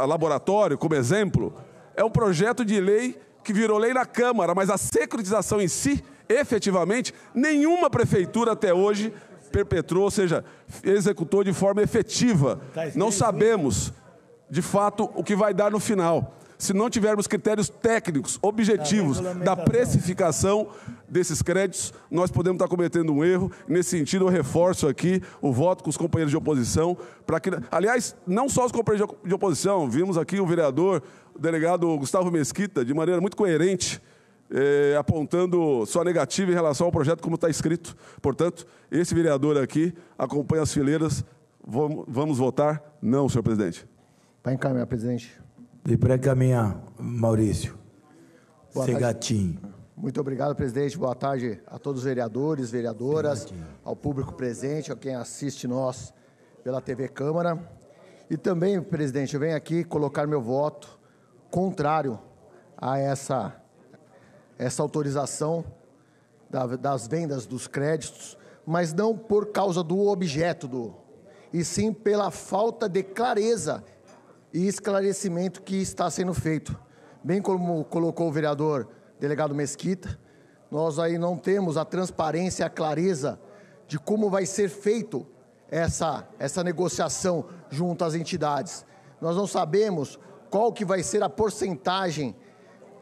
laboratório, como exemplo, é um projeto de lei que virou lei na Câmara, mas a securitização em si, efetivamente, nenhuma prefeitura até hoje perpetrou, ou seja, executou de forma efetiva. Não sabemos, de fato, o que vai dar no final. Se não tivermos critérios técnicos, objetivos da precificação desses créditos, nós podemos estar cometendo um erro. Nesse sentido, eu reforço aqui o voto com os companheiros de oposição. Para que, aliás, não só os companheiros de oposição, vimos aqui o vereador, o delegado Gustavo Mesquita, de maneira muito coerente, apontando sua negativa em relação ao projeto como está escrito. Portanto, esse vereador aqui acompanha as fileiras. Vamos votar não, senhor presidente. Vai encaminhar, presidente. E para encaminhar, Maurício. Segatinho. Muito obrigado, presidente. Boa tarde a todos os vereadores, vereadoras, ao público presente, a quem assiste nós pela TV Câmara. E também, presidente, eu venho aqui colocar meu voto contrário a essa autorização das vendas dos créditos, mas não por causa do objeto e sim pela falta de clareza e esclarecimento que está sendo feito. Bem como colocou o vereador delegado Mesquita, nós aí não temos a transparência e a clareza de como vai ser feito essa negociação junto às entidades. Nós não sabemos qual que vai ser a porcentagem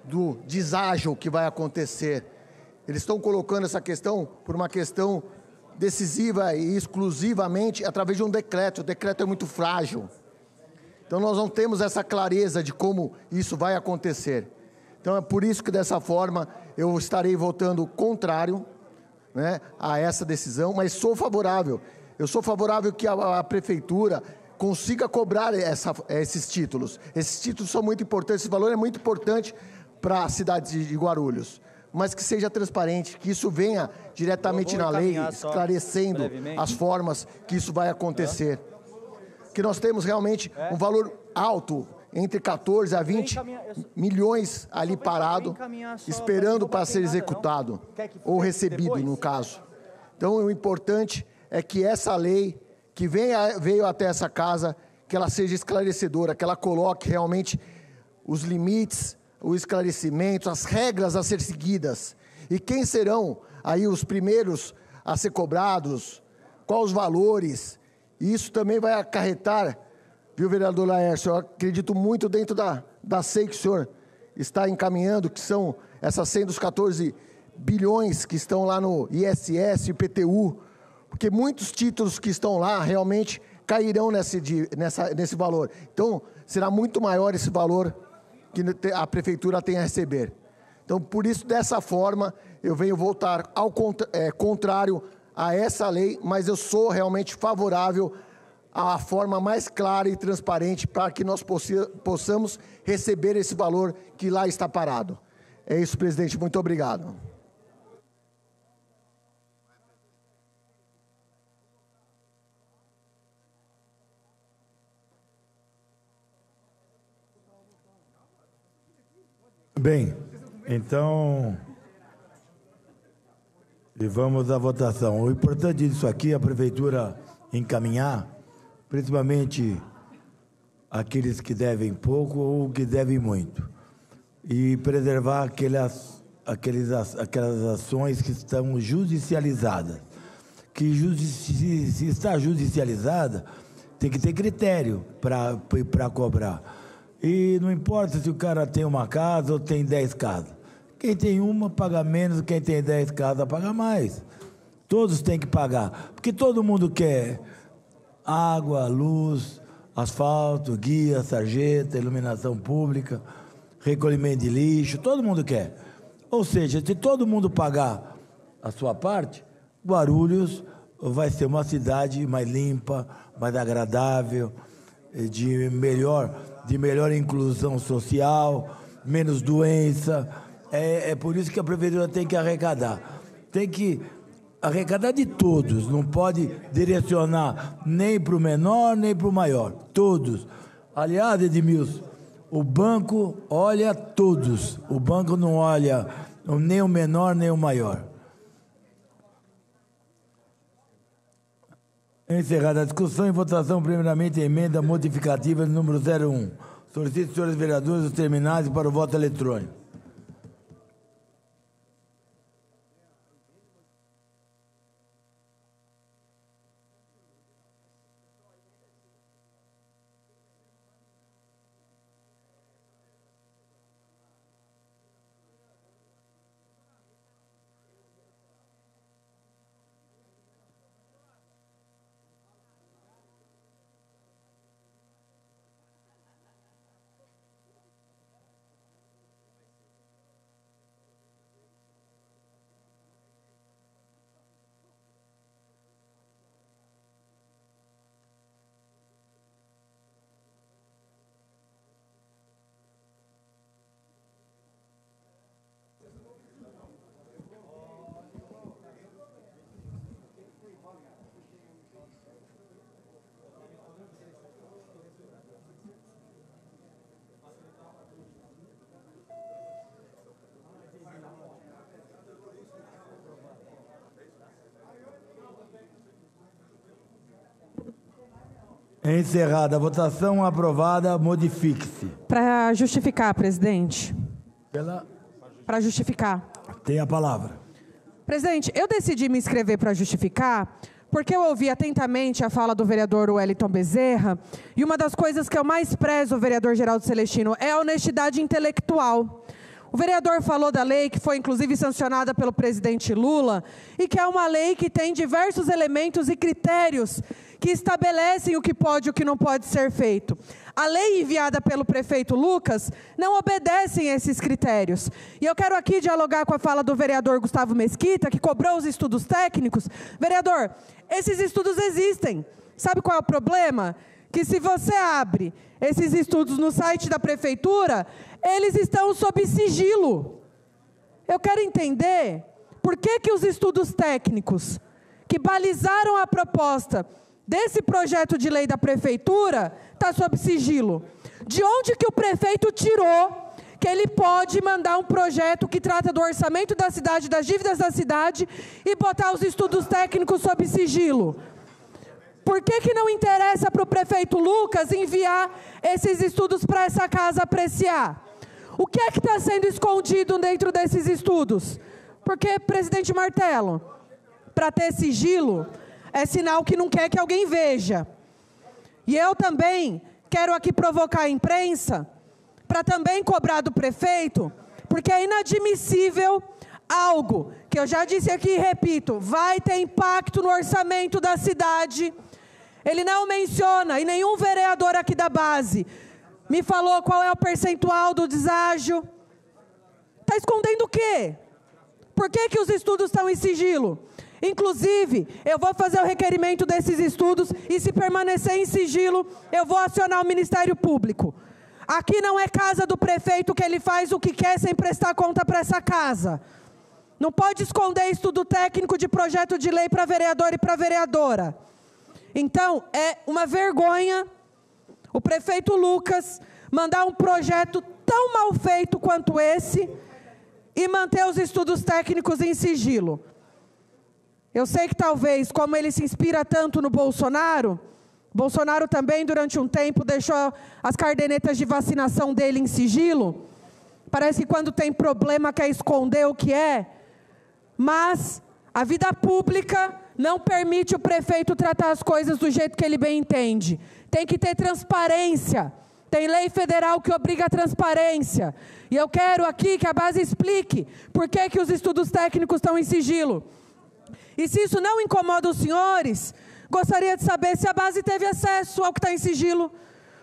do deságio que vai acontecer. Eles estão colocando essa questão por uma questão decisiva e exclusivamente através de um decreto. O decreto é muito frágil. Então, nós não temos essa clareza de como isso vai acontecer. Então, é por isso que, dessa forma, eu estarei votando contrário, né, a essa decisão, mas sou favorável. Eu sou favorável que a prefeitura consiga cobrar esses títulos. Esses títulos são muito importantes, esse valor é muito importante para a cidade de Guarulhos, mas que seja transparente, que isso venha diretamente na lei, esclarecendo as formas que isso vai acontecer. Que nós temos realmente um valor alto, entre 14 a 20 milhões ali parado, esperando para ser executado, ou recebido, no caso. Então, o importante é que essa lei, que veio até essa casa, que ela seja esclarecedora, que ela coloque realmente os limites, o esclarecimento, as regras a ser seguidas. E quem serão aí os primeiros a ser cobrados, quais os valores. E isso também vai acarretar, viu, vereador Laércio, eu acredito muito dentro da SEI que o senhor está encaminhando, que são essas 100 dos 14 bilhões que estão lá no ISS, IPTU, porque muitos títulos que estão lá realmente cairão nesse valor. Então, será muito maior esse valor que a prefeitura tem a receber. Então, por isso, dessa forma, eu venho voltar ao contrário a essa lei, mas eu sou realmente favorável à forma mais clara e transparente para que nós possamos receber esse valor que lá está parado. É isso, presidente. Muito obrigado. Bem, então, e vamos à votação. O importante disso aqui é a prefeitura encaminhar, principalmente aqueles que devem pouco ou que devem muito, e preservar aquelas ações que estão judicializadas. Que se está judicializada, tem que ter critério para cobrar. E não importa se o cara tem uma casa ou tem 10 casas. Quem tem uma paga menos, quem tem 10 casas paga mais. Todos têm que pagar, porque todo mundo quer água, luz, asfalto, guia, sarjeta, iluminação pública, recolhimento de lixo, todo mundo quer. Ou seja, se todo mundo pagar a sua parte, Guarulhos vai ser uma cidade mais limpa, mais agradável, de melhor inclusão social, menos doença. É por isso que a prefeitura tem que arrecadar. Tem que arrecadar de todos, não pode direcionar nem para o menor, nem para o maior. Todos. Aliás, Edmilson, o banco olha todos. O banco não olha nem o menor, nem o maior. Encerrada a discussão e votação, primeiramente, a emenda modificativa número 01. Solicito, senhores vereadores, os terminais para o voto eletrônico. Encerrada a votação, aprovada, modifique-se. Para justificar, presidente. Para justificar. Tem a palavra. Presidente, eu decidi me inscrever para justificar porque eu ouvi atentamente a fala do vereador Wellington Bezerra e uma das coisas que eu mais prezo, o vereador Geraldo Celestino, é a honestidade intelectual. O vereador falou da lei que foi inclusive sancionada pelo presidente Lula e que é uma lei que tem diversos elementos e critérios que estabelecem o que pode e o que não pode ser feito. A lei enviada pelo prefeito Lucas não obedece a esses critérios. E eu quero aqui dialogar com a fala do vereador Gustavo Mesquita, que cobrou os estudos técnicos. Vereador, esses estudos existem. Sabe qual é o problema? que se você abre esses estudos no site da prefeitura, eles estão sob sigilo. Eu quero entender por que os estudos técnicos que balizaram a proposta desse projeto de lei da prefeitura está sob sigilo. De onde que o prefeito tirou que ele pode mandar um projeto que trata do orçamento da cidade, das dívidas da cidade, e botar os estudos técnicos sob sigilo? Por que não interessa para o prefeito Lucas enviar esses estudos para essa casa apreciar? O que é que está sendo escondido dentro desses estudos? Porque, presidente Martelo, para ter sigilo, é sinal que não quer que alguém veja. E eu também quero aqui provocar a imprensa para também cobrar do prefeito, porque é inadmissível algo que eu já disse aqui e repito, vai ter impacto no orçamento da cidade. Ele não menciona, e nenhum vereador aqui da base me falou qual é o percentual do deságio. Está escondendo o quê? Por que os estudos estão em sigilo? Inclusive, eu vou fazer o requerimento desses estudos e, se permanecer em sigilo, eu vou acionar o Ministério Público. Aqui não é casa do prefeito que ele faz o que quer sem prestar conta para essa casa. Não pode esconder estudo técnico de projeto de lei para vereador e para vereadora. Então, é uma vergonha o prefeito Lucas mandar um projeto tão mal feito quanto esse e manter os estudos técnicos em sigilo. Eu sei que talvez, como ele se inspira tanto no Bolsonaro, Bolsonaro também durante um tempo deixou as cadernetas de vacinação dele em sigilo. Parece que quando tem problema quer esconder o que é. Mas a vida pública não permite o prefeito tratar as coisas do jeito que ele bem entende. Tem que ter transparência. Tem lei federal que obriga a transparência. E eu quero aqui que a base explique por que os estudos técnicos estão em sigilo. E se isso não incomoda os senhores, gostaria de saber se a base teve acesso ao que está em sigilo.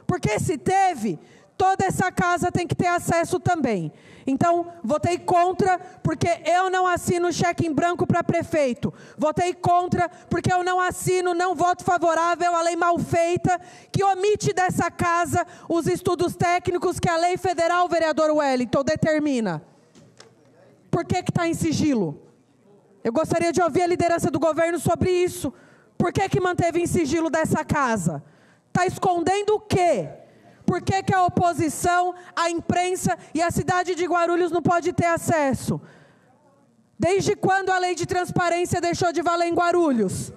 Porque se teve, toda essa casa tem que ter acesso também. Então, votei contra, porque eu não assino cheque em branco para prefeito. Votei contra, porque eu não assino, não voto favorável à lei mal feita, que omite dessa casa os estudos técnicos que a lei federal, vereador Wellington, determina. Por que está em sigilo? Eu gostaria de ouvir a liderança do governo sobre isso. Por que manteve em sigilo dessa casa? Está escondendo o quê? Por que a oposição, a imprensa e a cidade de Guarulhos não pode ter acesso? Desde quando a lei de transparência deixou de valer em Guarulhos?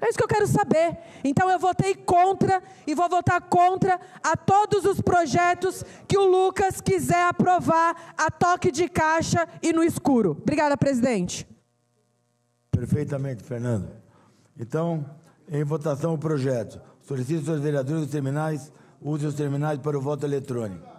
É isso que eu quero saber. Então eu votei contra e vou votar contra a todos os projetos que o Lucas quiser aprovar a toque de caixa e no escuro. Obrigada, presidente. Perfeitamente, Fernando. Então, em votação o projeto. Solicito aos vereadores dos terminais, usem os terminais para o voto eletrônico.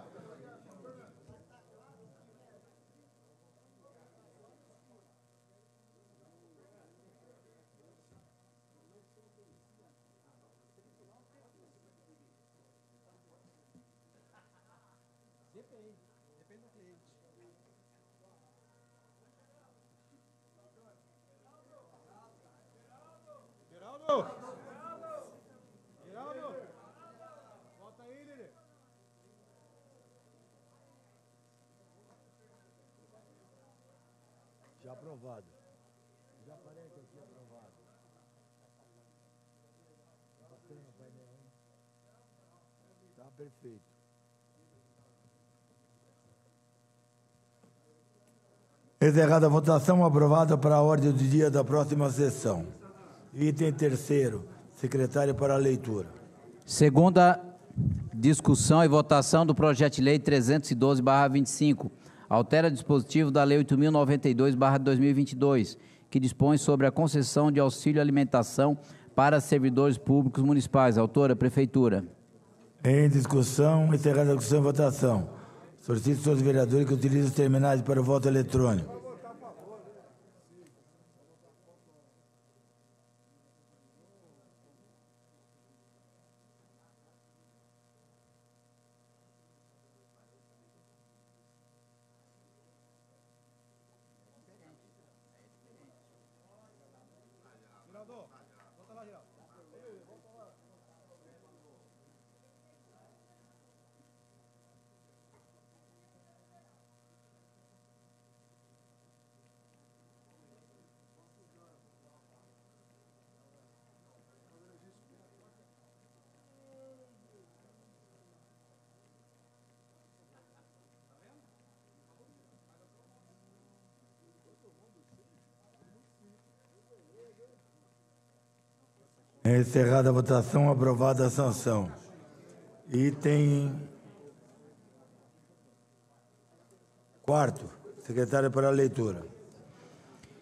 Já aprovado. Já aparece aqui aprovado. Está perfeito. Encerrada a votação, aprovada para a ordem do dia da próxima sessão. Item terceiro, secretário para a leitura. Segunda discussão e votação do projeto de lei 312/25. Altera dispositivo da Lei 8.092/2022, que dispõe sobre a concessão de auxílio alimentação para servidores públicos municipais. Autora, Prefeitura. Em discussão, encerrada a discussão e votação. Solicito aos seus vereadores que utilizem os terminais para o voto eletrônico. Encerrada a votação, aprovada a sanção. Item 4º, secretário para a leitura.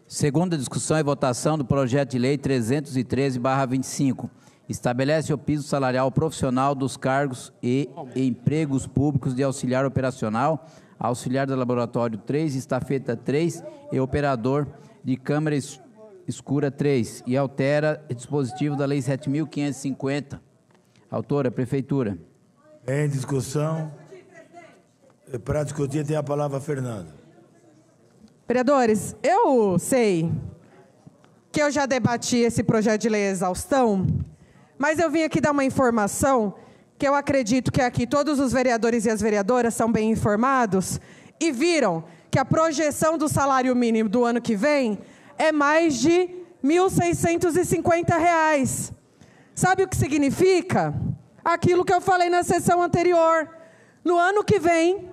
Segunda discussão e votação do projeto de lei 313/25. Estabelece o piso salarial profissional dos cargos e empregos públicos de auxiliar operacional, auxiliar do laboratório 3, estafeta 3 e operador de câmara escura 3 e altera o dispositivo da Lei 7.550. Autora, Prefeitura. Em discussão. Para discutir, tem a palavra a Fernanda. Vereadores, eu sei que eu já debati esse projeto de lei exaustão, mas eu vim aqui dar uma informação que eu acredito que aqui todos os vereadores e as vereadoras são bem informados e viram que a projeção do salário mínimo do ano que vem é mais de R$ 1.650. Sabe o que significa? Aquilo que eu falei na sessão anterior. No ano que vem,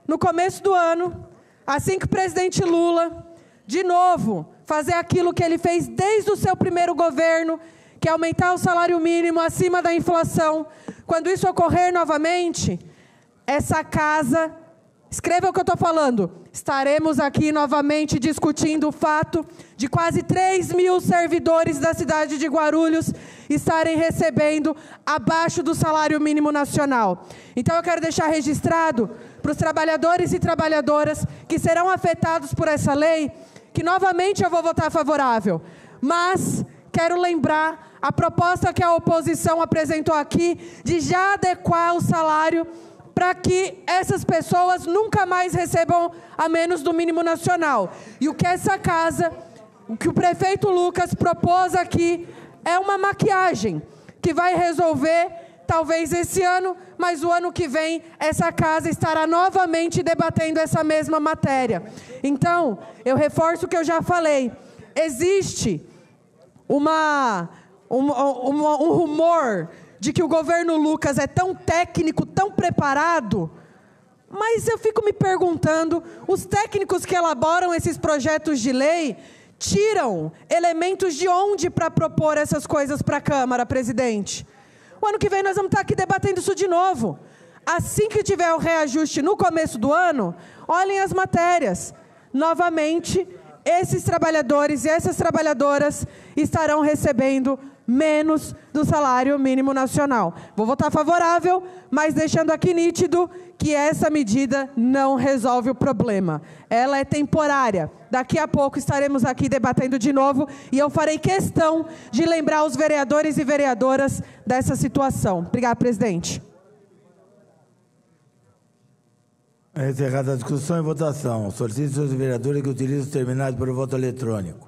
no começo do ano, assim que o presidente Lula, de novo, fazer aquilo que ele fez desde o seu primeiro governo, que é aumentar o salário mínimo acima da inflação. Quando isso ocorrer novamente, essa casa, escreva o que eu estou falando, estaremos aqui novamente discutindo o fato de quase 3 mil servidores da cidade de Guarulhos estarem recebendo abaixo do salário mínimo nacional. Então eu quero deixar registrado para os trabalhadores e trabalhadoras que serão afetados por essa lei, que novamente eu vou votar favorável, mas quero lembrar a proposta que a oposição apresentou aqui de já adequar o salário para que essas pessoas nunca mais recebam a menos do mínimo nacional. E o que essa casa, o que o prefeito Lucas propôs aqui, é uma maquiagem que vai resolver, talvez esse ano, mas o ano que vem essa casa estará novamente debatendo essa mesma matéria. Então, eu reforço o que eu já falei. Existe um rumor de que o governo Lucas é tão técnico, tão preparado, mas eu fico me perguntando, os técnicos que elaboram esses projetos de lei tiram elementos de onde para propor essas coisas para a Câmara, presidente? O ano que vem nós vamos estar aqui debatendo isso de novo. Assim que tiver o reajuste no começo do ano, olhem as matérias. Novamente, esses trabalhadores e essas trabalhadoras estarão recebendo menos do salário mínimo nacional. Vou votar favorável, mas deixando aqui nítido que essa medida não resolve o problema. Ela é temporária. Daqui a pouco estaremos aqui debatendo de novo e eu farei questão de lembrar os vereadores e vereadoras dessa situação. Obrigada, presidente. Encerrada a discussão e votação. Solicito aos vereadores que utilizem os terminais para o voto eletrônico.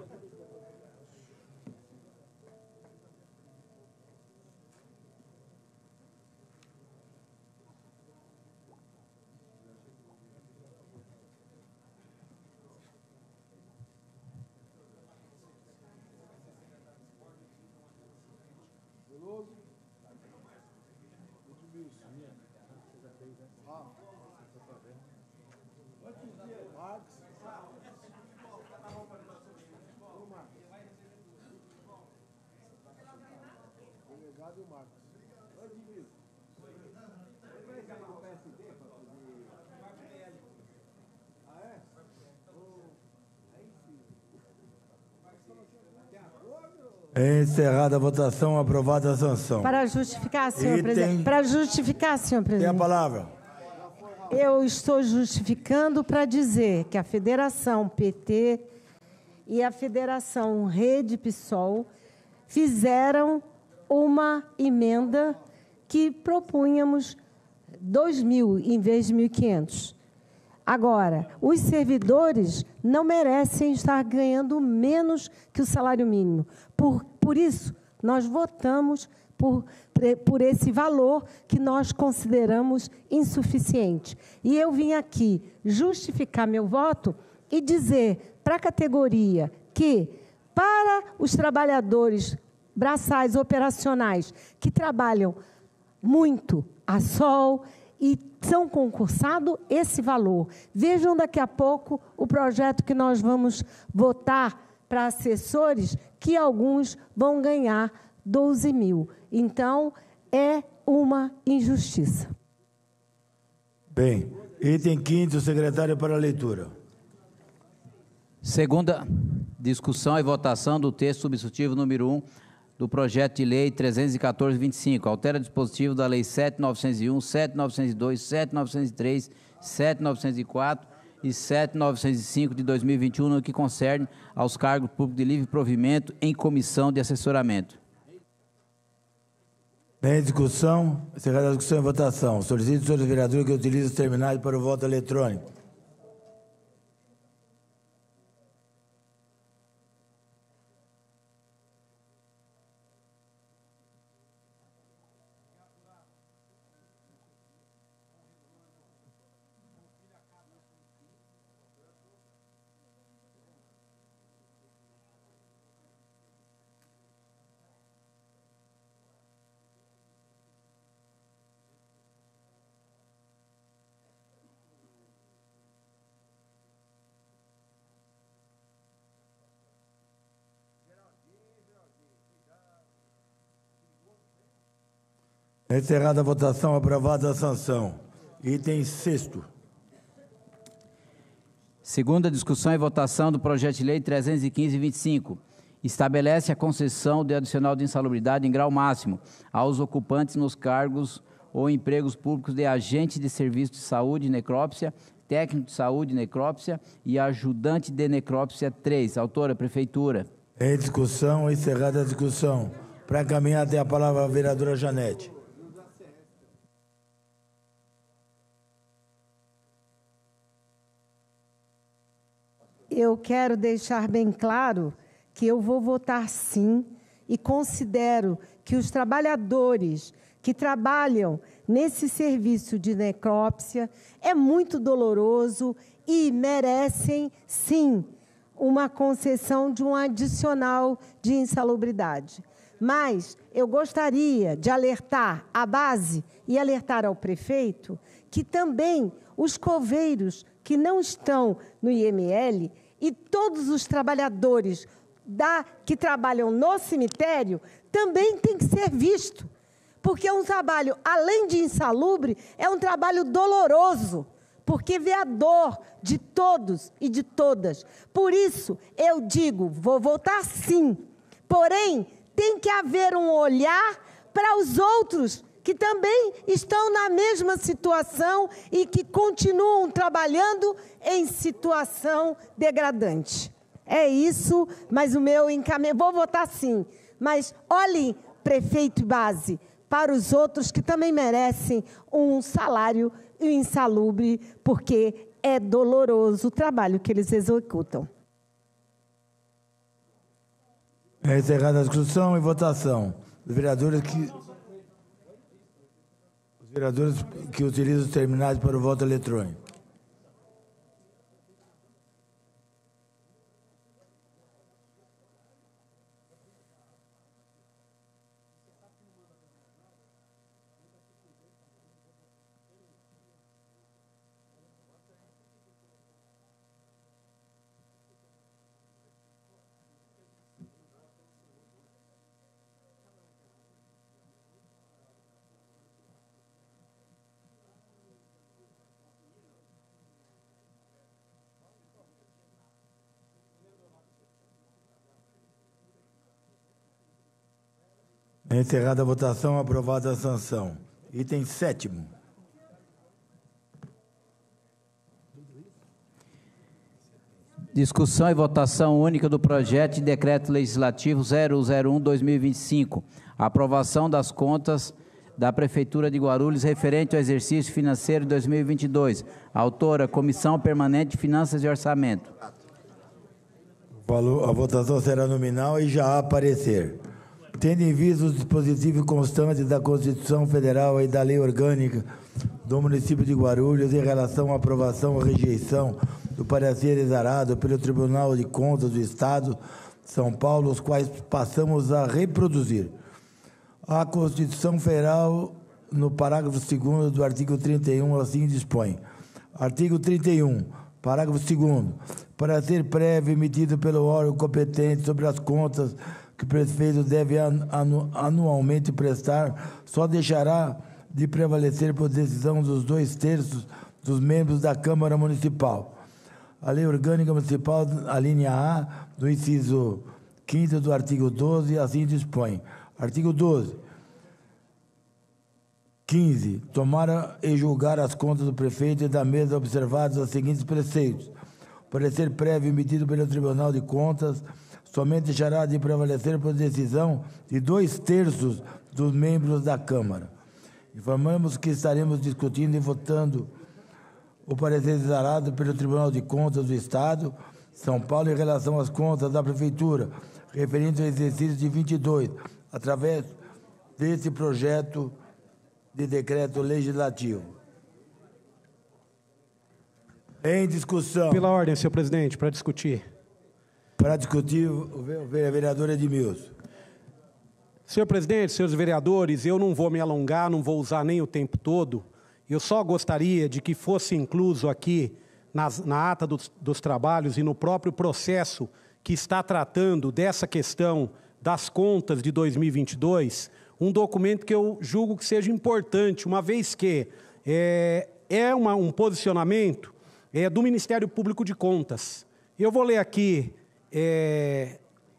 Encerrada a votação, aprovada a sanção. Para justificar, senhor presidente. Para justificar, senhor presidente. Tem a palavra. Eu estou justificando para dizer que a Federação PT e a Federação Rede PSOL fizeram uma emenda que propunhamos 2.000 em vez de 1.500. Agora, os servidores não merecem estar ganhando menos que o salário mínimo. Por isso, nós votamos por esse valor que nós consideramos insuficiente. E eu vim aqui justificar meu voto e dizer para a categoria que, para os trabalhadores braçais operacionais que trabalham muito a sol e são concursados, esse valor. Vejam daqui a pouco o projeto que nós vamos votar para assessores, que alguns vão ganhar 12 mil. Então, é uma injustiça. Bem, item 5º, secretário para a leitura. Segunda discussão e votação do texto substitutivo número 1 do projeto de lei 314/25, altera dispositivo da lei 7.901, 7.902, 7.903, 7.904 e 7.905 de 2021, no que concerne aos cargos públicos de livre provimento em comissão de assessoramento. Bem, discussão, encerrada a discussão e votação. Solicito, senhores vereadores, que utilizem os terminais para o voto eletrônico. Encerrada a votação, aprovada a sanção. Item 6º. Segunda discussão e votação do projeto de lei 315/25. Estabelece a concessão de adicional de insalubridade em grau máximo aos ocupantes nos cargos ou empregos públicos de agente de serviço de saúde e necrópsia, técnico de saúde e necrópsia e ajudante de necrópsia 3. Autora, Prefeitura. Em discussão, encerrada a discussão. Para caminhar, tem a palavra a vereadora Janete. Eu quero deixar bem claro que eu vou votar sim e considero que os trabalhadores que trabalham nesse serviço de necrópsia é muito doloroso e merecem, sim, uma concessão de um adicional de insalubridade. Mas eu gostaria de alertar a base e alertar ao prefeito que também os coveiros que não estão no IML e todos os trabalhadores que trabalham no cemitério também têm que ser visto, porque é um trabalho, além de insalubre, é um trabalho doloroso, porque vê a dor de todos e de todas. Por isso, eu digo, vou votar sim, porém, tem que haver um olhar para os outros que também estão na mesma situação e que continuam trabalhando em situação degradante. É isso, mas o meu encaminhamento, vou votar sim, mas olhem, prefeito e base, para os outros que também merecem um salário insalubre, porque é doloroso o trabalho que eles executam. É encerrada a discussão e votação. Os vereadores que utilizam os terminais para o voto eletrônico. Encerrada a votação, aprovada a sanção. Item 7º. Discussão e votação única do projeto de decreto legislativo 001/2025. Aprovação das contas da Prefeitura de Guarulhos referente ao exercício financeiro de 2022. Autora, Comissão Permanente de Finanças e Orçamento. A votação será nominal e já há parecer. Tendo em vista os dispositivos constantes da Constituição Federal e da Lei Orgânica do município de Guarulhos em relação à aprovação ou rejeição do parecer exarado pelo Tribunal de Contas do Estado de São Paulo, os quais passamos a reproduzir. A Constituição Federal, no parágrafo 2º do artigo 31, assim dispõe. Artigo 31, parágrafo 2º. Parecer prévio emitido pelo órgão competente sobre as contas que o prefeito deve anualmente prestar só deixará de prevalecer por decisão dos 2/3 dos membros da Câmara Municipal. A Lei Orgânica Municipal, a linha A, do inciso 5º do artigo 12, assim dispõe. Artigo 12. 15. Tomar e julgar as contas do prefeito e da mesa observados os seguintes preceitos. O parecer prévio emitido pelo Tribunal de Contas somente deixará de prevalecer por decisão de 2/3 dos membros da Câmara. Informamos que estaremos discutindo e votando o parecer exarado pelo Tribunal de Contas do Estado, São Paulo, em relação às contas da Prefeitura, referente ao exercício de 22, através desse projeto de decreto legislativo. Em discussão. Pela ordem, senhor presidente, para discutir. Para discutir, o vereador Edmilson. Senhor presidente, senhores vereadores, eu não vou me alongar, não vou usar nem o tempo todo. Eu só gostaria de que fosse incluso aqui, na ata dos trabalhos e no próprio processo que está tratando dessa questão das contas de 2022, um documento que eu julgo que seja importante, uma vez que um posicionamento do Ministério Público de Contas. Eu vou ler aqui,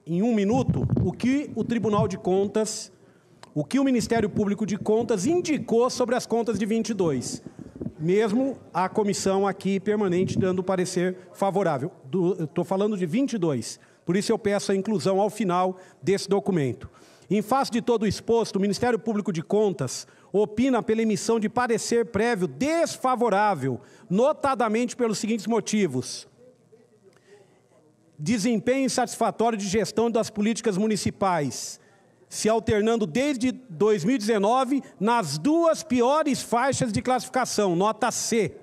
em 1 minuto, o que o Tribunal de Contas, o que o Ministério Público de Contas indicou sobre as contas de 22. Mesmo a comissão aqui permanente dando parecer favorável. Estou falando de 22, por isso eu peço a inclusão ao final desse documento. Em face de todo o exposto, o Ministério Público de Contas opina pela emissão de parecer prévio desfavorável, notadamente pelos seguintes motivos: desempenho insatisfatório de gestão das políticas municipais, se alternando desde 2019 nas 2 piores faixas de classificação, nota C,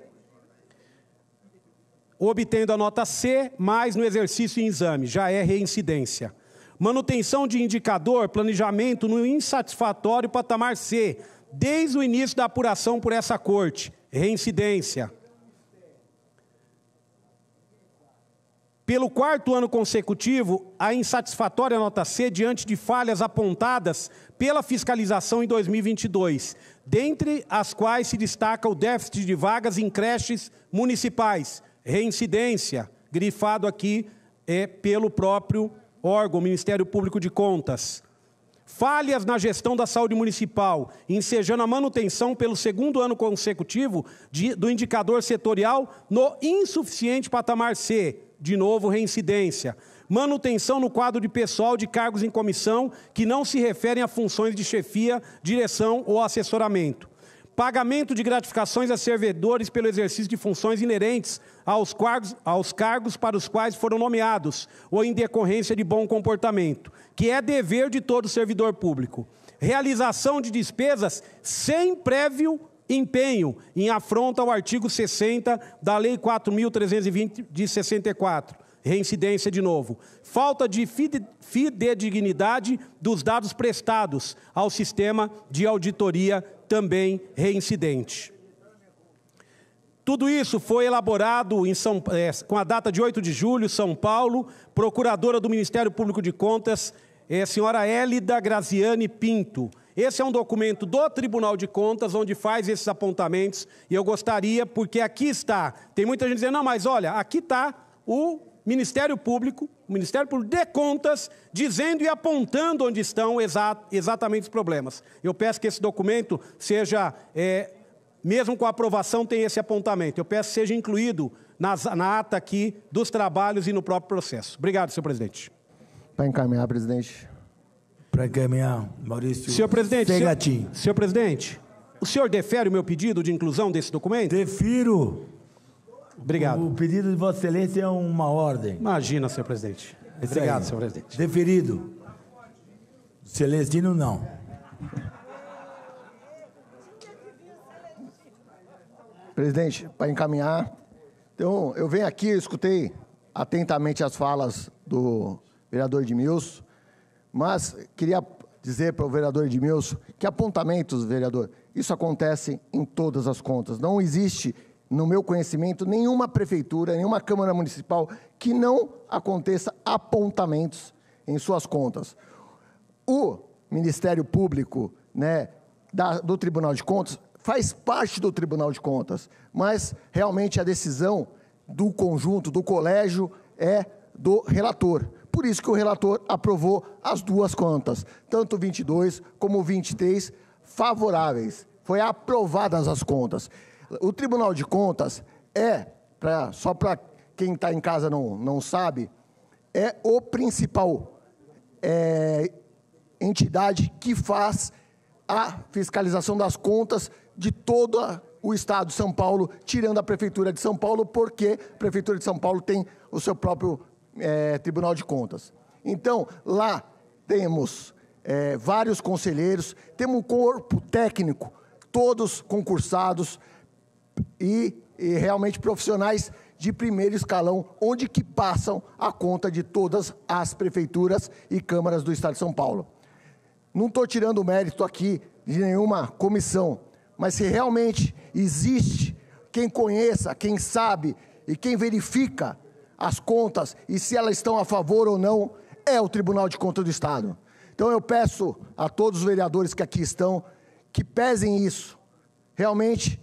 obtendo a nota C, mais no exercício em exame, já é reincidência. Manutenção de indicador, planejamento no insatisfatório patamar C, desde o início da apuração por essa corte, reincidência. Pelo 4º ano consecutivo, a insatisfatória nota C diante de falhas apontadas pela fiscalização em 2022, dentre as quais se destaca o déficit de vagas em creches municipais, reincidência, grifado aqui pelo próprio órgão, Ministério Público de Contas. Falhas na gestão da saúde municipal, ensejando a manutenção pelo 2º ano consecutivo do indicador setorial no insuficiente patamar C, de novo reincidência. Manutenção no quadro de pessoal de cargos em comissão que não se referem a funções de chefia, direção ou assessoramento. Pagamento de gratificações a servidores pelo exercício de funções inerentes aos cargos para os quais foram nomeados, ou em decorrência de bom comportamento, que é dever de todo servidor público. Realização de despesas sem prévio empenho, em afronta ao artigo 60 da Lei 4.320 de 64. Reincidência de novo. Falta de fidedignidade dos dados prestados ao sistema de auditoria, também reincidente. Tudo isso foi elaborado com a data de 8 de julho, São Paulo, procuradora do Ministério Público de Contas, senhora Hélida Graziane Pinto. Esse é um documento do Tribunal de Contas, onde faz esses apontamentos, e eu gostaria, porque aqui está, tem muita gente dizendo, não, mas olha, aqui está o Ministério Público de Contas, dizendo e apontando onde estão exatamente os problemas. Eu peço que esse documento seja, mesmo com a aprovação, tenha esse apontamento. Eu peço que seja incluído na ata aqui dos trabalhos e no próprio processo. Obrigado, senhor presidente. Para encaminhar, presidente. Para encaminhar, Maurício. Senhor presidente, senhor presidente, o senhor defere o meu pedido de inclusão desse documento? Defiro. Obrigado. O pedido de Vossa Excelência é uma ordem. Imagina, senhor presidente. Obrigado, senhor presidente. Deferido. Celestino, não. Presidente, para encaminhar. Então, eu venho aqui, eu escutei atentamente as falas do vereador Edmilson, mas queria dizer para o vereador Edmilson que apontamentos, vereador, isso acontece em todas as contas. Não existe, no meu conhecimento, nenhuma prefeitura, nenhuma Câmara Municipal que não aconteça apontamentos em suas contas. o Ministério Público, né, do Tribunal de Contas faz parte do Tribunal de Contas, mas realmente a decisão do conjunto, do colégio, é do relator. Por isso que o relator aprovou as duas contas, tanto o 22 como o 23, favoráveis. Foi aprovadas as contas. O Tribunal de Contas só para quem está em casa não sabe, é o principal entidade que faz a fiscalização das contas de todo o Estado de São Paulo, tirando a Prefeitura de São Paulo, porque a Prefeitura de São Paulo tem o seu próprio Tribunal de Contas. Então, lá temos vários conselheiros, temos um corpo técnico, todos concursados e realmente profissionais de primeiro escalão, onde que passam a conta de todas as prefeituras e câmaras do Estado de São Paulo. Não estou tirando o mérito aqui de nenhuma comissão, mas se realmente existe quem conheça, quem sabe e quem verifica as contas e se elas estão a favor ou não, é o Tribunal de Contas do Estado. Então eu peço a todos os vereadores que aqui estão, que pesem isso. Realmente,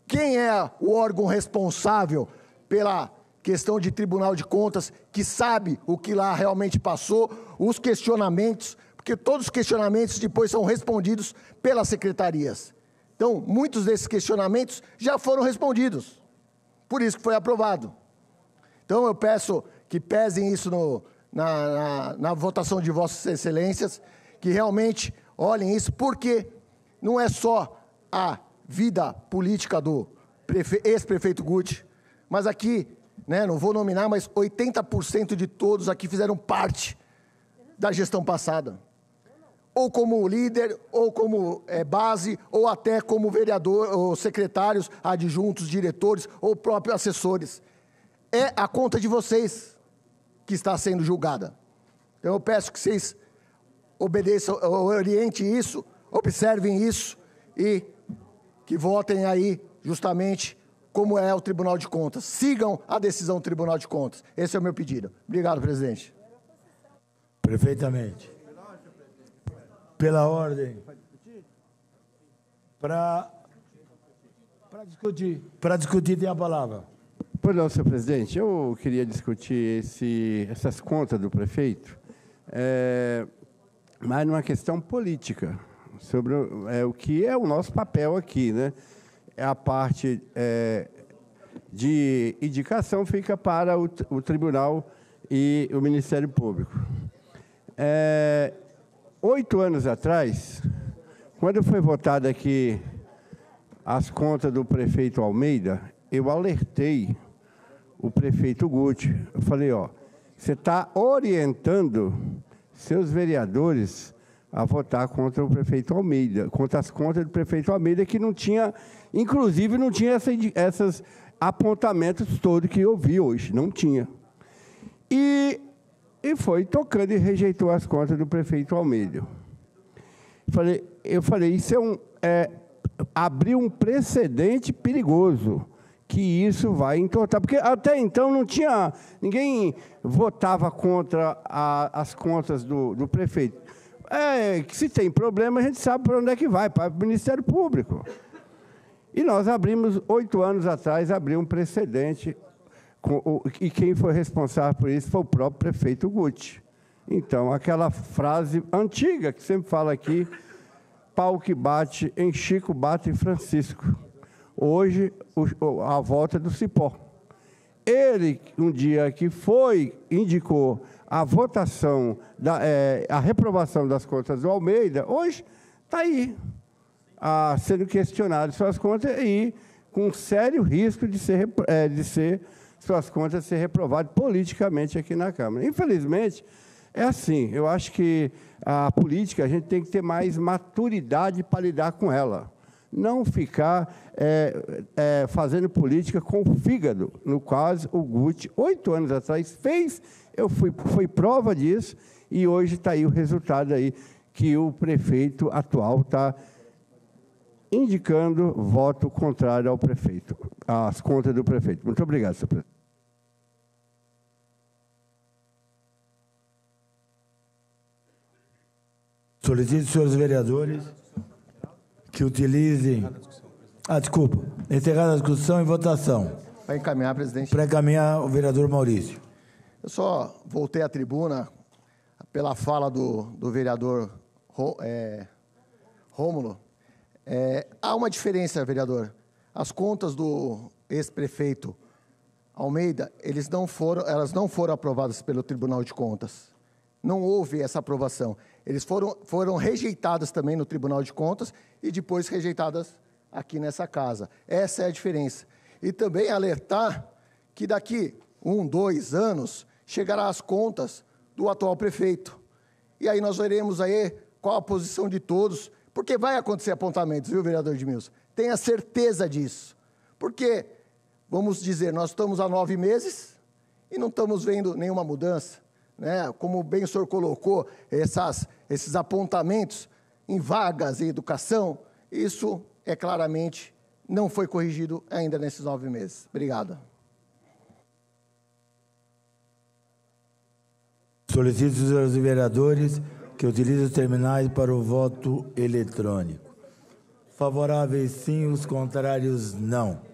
quem é o órgão responsável pela questão de Tribunal de Contas, que sabe o que lá realmente passou, os questionamentos, porque todos os questionamentos depois são respondidos pelas secretarias. Então, muitos desses questionamentos já foram respondidos, por isso que foi aprovado. Então, eu peço que pesem isso na votação de Vossas Excelências, que realmente olhem isso, porque não é só a vida política do ex-prefeito Guti, mas aqui, né, não vou nominar, mas 80% de todos aqui fizeram parte da gestão passada. Ou como líder, ou como base, ou até como vereador, ou secretários, adjuntos, diretores, ou próprios assessores. É a conta de vocês que está sendo julgada. Então eu peço que vocês obedeçam, orientem isso, observem isso e que votem aí justamente como é o Tribunal de Contas. Sigam a decisão do Tribunal de Contas. Esse é o meu pedido. Obrigado, presidente. Perfeitamente. Pela ordem. Para discutir tem a palavra. Pois não, senhor presidente, eu queria discutir essas contas do prefeito, mas numa questão política, sobre o que é o nosso papel aqui, né? A parte de indicação fica para o Tribunal e o Ministério Público. 8 anos atrás, quando foi votada aqui as contas do prefeito Almeida, eu alertei o prefeito Guti. Eu falei, você está orientando seus vereadores a votar contra o prefeito Almeida, contra as contas do prefeito Almeida, que não tinha, inclusive, não tinha esses apontamentos todos que eu vi hoje, não tinha. E foi tocando e rejeitou as contas do prefeito Almeida. Eu falei, isso abrir um precedente perigoso, que isso vai entortar, porque até então não tinha, ninguém votava contra as contas do prefeito. Que se tem problema, a gente sabe para onde é que vai, para o Ministério Público. E nós abrimos, 8 anos atrás, um precedente, e quem foi responsável por isso foi o próprio prefeito Guti. Então, aquela frase antiga que sempre fala aqui, pau que bate em Chico, bate em Francisco. Hoje, a volta do cipó. Ele, um dia que indicou a votação, a reprovação das contas do Almeida, hoje está aí, sendo questionado suas contas e com sério risco de suas contas ser reprovadas politicamente aqui na Câmara. Infelizmente, é assim, eu acho que a política, a gente tem que ter mais maturidade para lidar com ela. Não ficar fazendo política com o fígado, no caso, o Guti, 8 anos atrás, fez, foi prova disso, e hoje está aí o resultado aí, que o prefeito atual está indicando voto contrário ao prefeito, às contas do prefeito. Muito obrigado, senhor presidente. Solicito, senhores vereadores, que utilizem... desculpa. Encerrada a discussão e votação. Para encaminhar, presidente. Para encaminhar o vereador Maurício. Eu só voltei à tribuna pela fala do vereador Rômulo. Há uma diferença, vereador. As contas do ex-prefeito Almeida, elas não foram aprovadas pelo Tribunal de Contas. Não houve essa aprovação. Eles foram rejeitadas também no Tribunal de Contas e depois rejeitadas aqui nessa casa. Essa é a diferença. E também alertar que daqui 1, 2 anos chegará as contas do atual prefeito. E aí nós veremos aí qual a posição de todos, porque vai acontecer apontamentos, viu, vereador Edmilson? Tenha certeza disso. Porque, vamos dizer, nós estamos há 9 meses e não estamos vendo nenhuma mudança. Né? Como bem o senhor colocou, esses apontamentos em vagas em educação, isso claramente não foi corrigido ainda nesses 9 meses. Obrigado. Solicito, senhores vereadores, que utilizem os terminais para o voto eletrônico. Favoráveis, sim. Os contrários, não.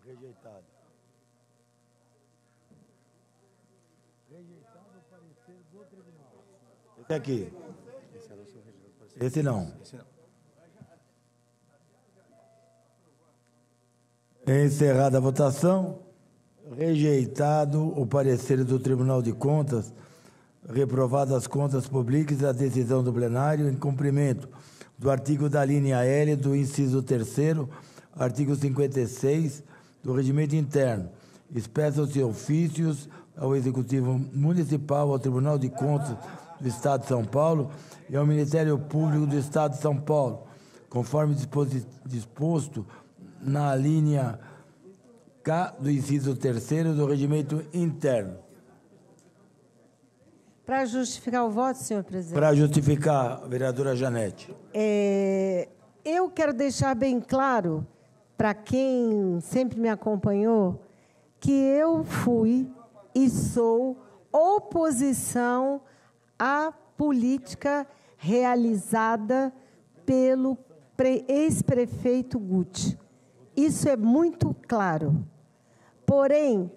Rejeitado. Rejeitado o parecer do tribunal. Esse aqui. Esse não. Encerrada a votação. Rejeitado o parecer do Tribunal de Contas. Reprovadas as contas públicas e a decisão do plenário em cumprimento do artigo da linha L do inciso 3º, artigo 56 do Regimento Interno. Expressam-se ofícios ao Executivo Municipal, ao Tribunal de Contas do Estado de São Paulo e ao Ministério Público do Estado de São Paulo, conforme disposto na linha K do inciso 3º do Regimento Interno. Para justificar o voto, senhor presidente. Para justificar, vereadora Janete. Eu quero deixar bem claro, para quem sempre me acompanhou, que eu fui e sou oposição à política realizada pelo ex-prefeito Guti. Isso é muito claro. Porém,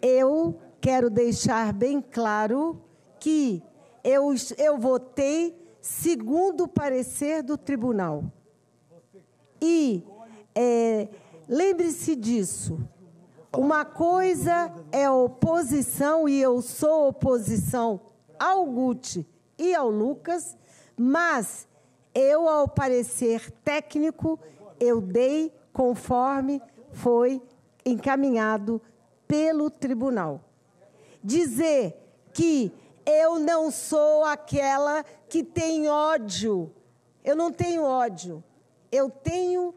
eu quero deixar bem claro que eu votei segundo o parecer do tribunal. E lembre-se disso. Uma coisa é oposição, e eu sou oposição ao Guti e ao Lucas, mas eu, ao parecer técnico, eu dei conforme foi encaminhado pelo tribunal. Dizer que eu não sou aquela que tem ódio, eu não tenho ódio, eu tenho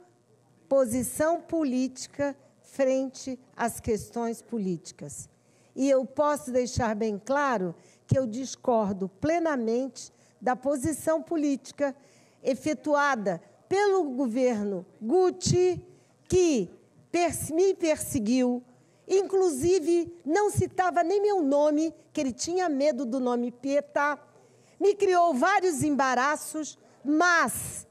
posição política frente às questões políticas. E eu posso deixar bem claro que eu discordo plenamente da posição política efetuada pelo governo Guti, que me perseguiu, inclusive não citava nem meu nome, que ele tinha medo do nome Pietá, me criou vários embaraços, mas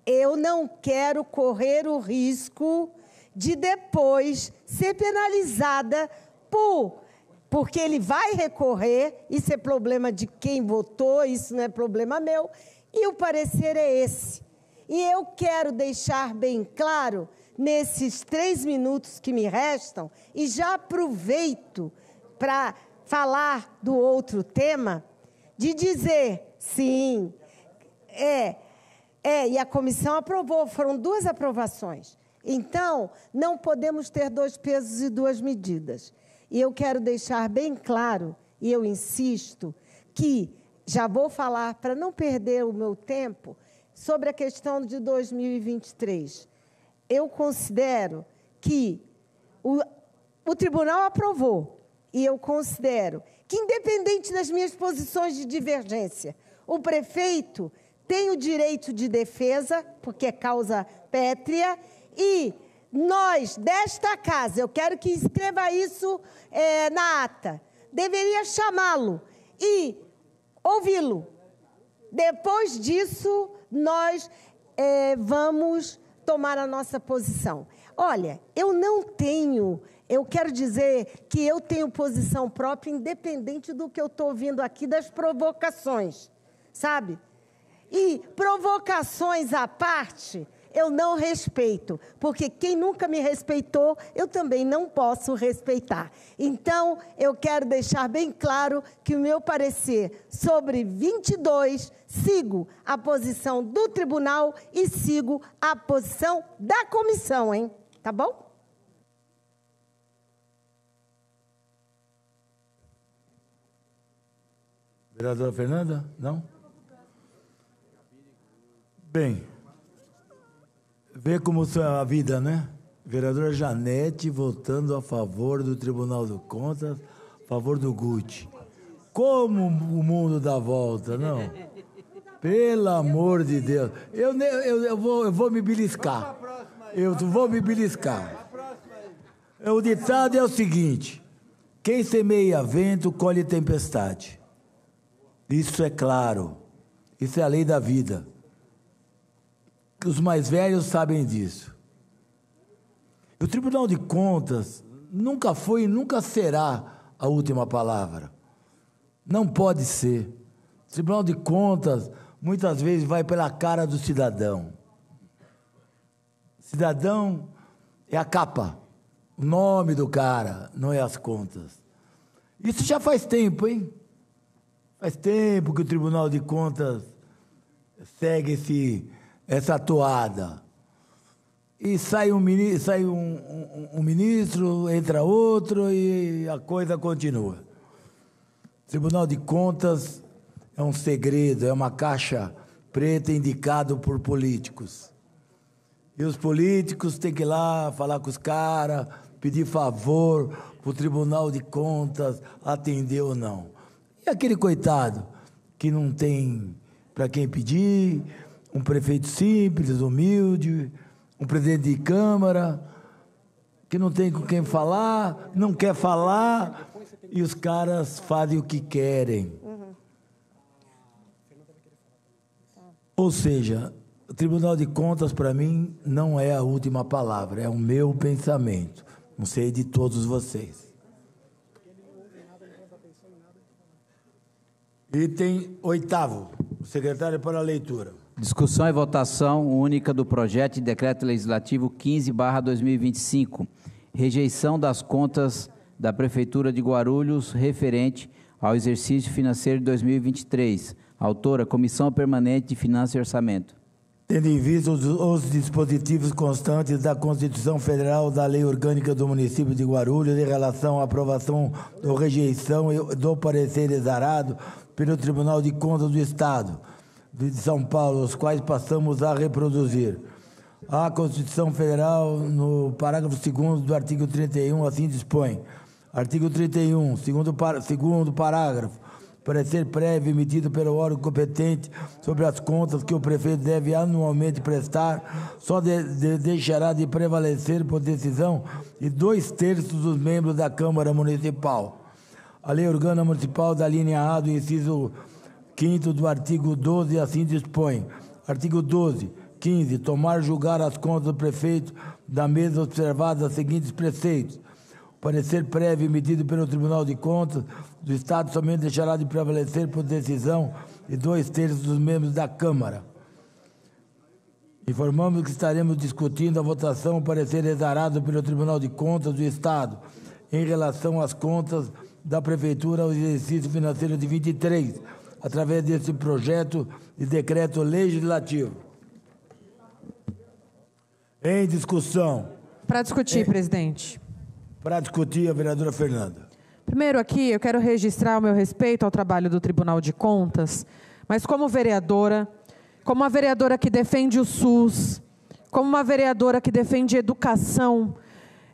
eu não quero correr o risco de depois ser penalizada porque ele vai recorrer, isso é problema de quem votou, isso não é problema meu, e o parecer é esse. E eu quero deixar bem claro, nesses 3 minutos que me restam, e já aproveito para falar do outro tema, de dizer, sim, E a comissão aprovou, foram 2 aprovações. Então, não podemos ter 2 pesos e 2 medidas. E eu quero deixar bem claro, e eu insisto, que já vou falar, para não perder o meu tempo, sobre a questão de 2023. Eu considero que o tribunal aprovou, e eu considero que, independente das minhas posições de divergência, o prefeito tem o direito de defesa, porque é causa pétrea, e nós, desta casa, eu quero que escreva isso na ata, deveria chamá-lo e ouvi-lo. Depois disso, nós vamos tomar a nossa posição. Olha, eu quero dizer que eu tenho posição própria, independente do que eu estou ouvindo aqui, das provocações, sabe? E provocações à parte, eu não respeito, porque quem nunca me respeitou, eu também não posso respeitar. Então, eu quero deixar bem claro que o meu parecer sobre 22, sigo a posição do tribunal e sigo a posição da comissão, hein? Tá bom? Vereadora Fernanda? Não? Bem, vê como é a vida, né? Vereadora Janete votando a favor do Tribunal de Contas, a favor do Guti. Como o mundo dá volta, não? Pelo amor de Deus. Eu vou me beliscar. Eu vou me beliscar. O ditado é o seguinte: quem semeia vento, colhe tempestade. Isso é claro. Isso é a lei da vida. Os mais velhos sabem disso. O Tribunal de Contas nunca foi e nunca será a última palavra. Não pode ser. O Tribunal de Contas, muitas vezes, vai pela cara do cidadão. O cidadão é a capa, o nome do cara, não é as contas. Isso já faz tempo, hein? Faz tempo que o Tribunal de Contas segue essa toada. E sai um ministro, entra outro e a coisa continua. O Tribunal de Contas é um segredo, é uma caixa preta indicado por políticos. E os políticos têm que ir lá falar com os caras, pedir favor para o Tribunal de Contas atender ou não. E aquele coitado que não tem para quem pedir, um prefeito simples, humilde, um presidente de Câmara, que não tem com quem falar, não quer falar, e os caras fazem o que querem. Ou seja, o Tribunal de Contas, para mim, não é a última palavra, é o meu pensamento. Não sei de todos vocês. Item 8º, secretário para a leitura. Discussão e votação única do projeto de decreto legislativo 15/2025, rejeição das contas da Prefeitura de Guarulhos referente ao exercício financeiro de 2023. Autora, Comissão Permanente de Finanças e Orçamento. Tendo em vista os dispositivos constantes da Constituição Federal, da Lei Orgânica do Município de Guarulhos, em relação à aprovação ou rejeição do parecer exarado pelo Tribunal de Contas do Estado de São Paulo, os quais passamos a reproduzir. A Constituição Federal, no parágrafo 2º do artigo 31, assim dispõe. Artigo 31, segundo parágrafo. Parecer prévio emitido pelo órgão competente sobre as contas que o prefeito deve anualmente prestar, só deixará de prevalecer por decisão de 2/3 dos membros da Câmara Municipal. A Lei Orgânica Municipal da linha A do inciso 5º do artigo 12 assim dispõe. Artigo 12. 15. Tomar julgar as contas do prefeito da mesa observadas os seguintes preceitos. O parecer prévio emitido pelo Tribunal de Contas do Estado somente deixará de prevalecer por decisão de 2/3 dos membros da Câmara. Informamos que estaremos discutindo a votação o parecer exarado pelo Tribunal de Contas do Estado em relação às contas da Prefeitura ao exercício financeiro de 23, através desse projeto de decreto legislativo. Em discussão. Para discutir, presidente. Para discutir, a vereadora Fernanda. Primeiro aqui, eu quero registrar o meu respeito ao trabalho do Tribunal de Contas, mas como vereadora, como uma vereadora que defende o SUS, como uma vereadora que defende educação,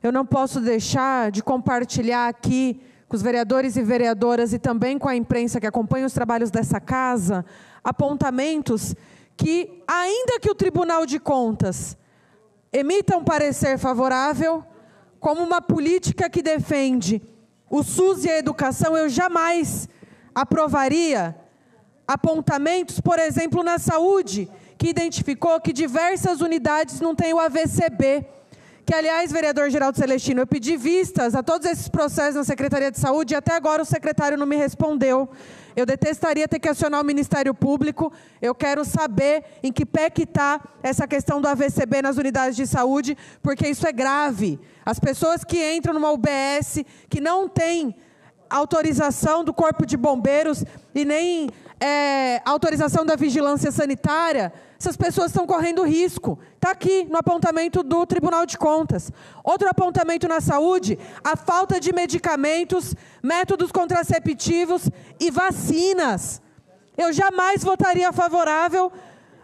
eu não posso deixar de compartilhar aqui com os vereadores e vereadoras e também com a imprensa que acompanha os trabalhos dessa casa, apontamentos que, ainda que o Tribunal de Contas emita um parecer favorável, como uma política que defende o SUS e a educação, eu jamais aprovaria apontamentos, por exemplo, na saúde, que identificou que diversas unidades não têm o AVCB, que, aliás, vereador Geraldo Celestino, eu pedi vistas a todos esses processos na Secretaria de Saúde e até agora o secretário não me respondeu. Eu detestaria ter que acionar o Ministério Público. Eu quero saber em que pé que está essa questão do AVCB nas unidades de saúde, porque isso é grave. As pessoas que entram numa UBS, que não tem autorização do Corpo de Bombeiros e nem autorização da Vigilância Sanitária, essas pessoas estão correndo risco. Está aqui no apontamento do Tribunal de Contas. Outro apontamento na saúde, a falta de medicamentos, métodos contraceptivos e vacinas. Eu jamais votaria favorável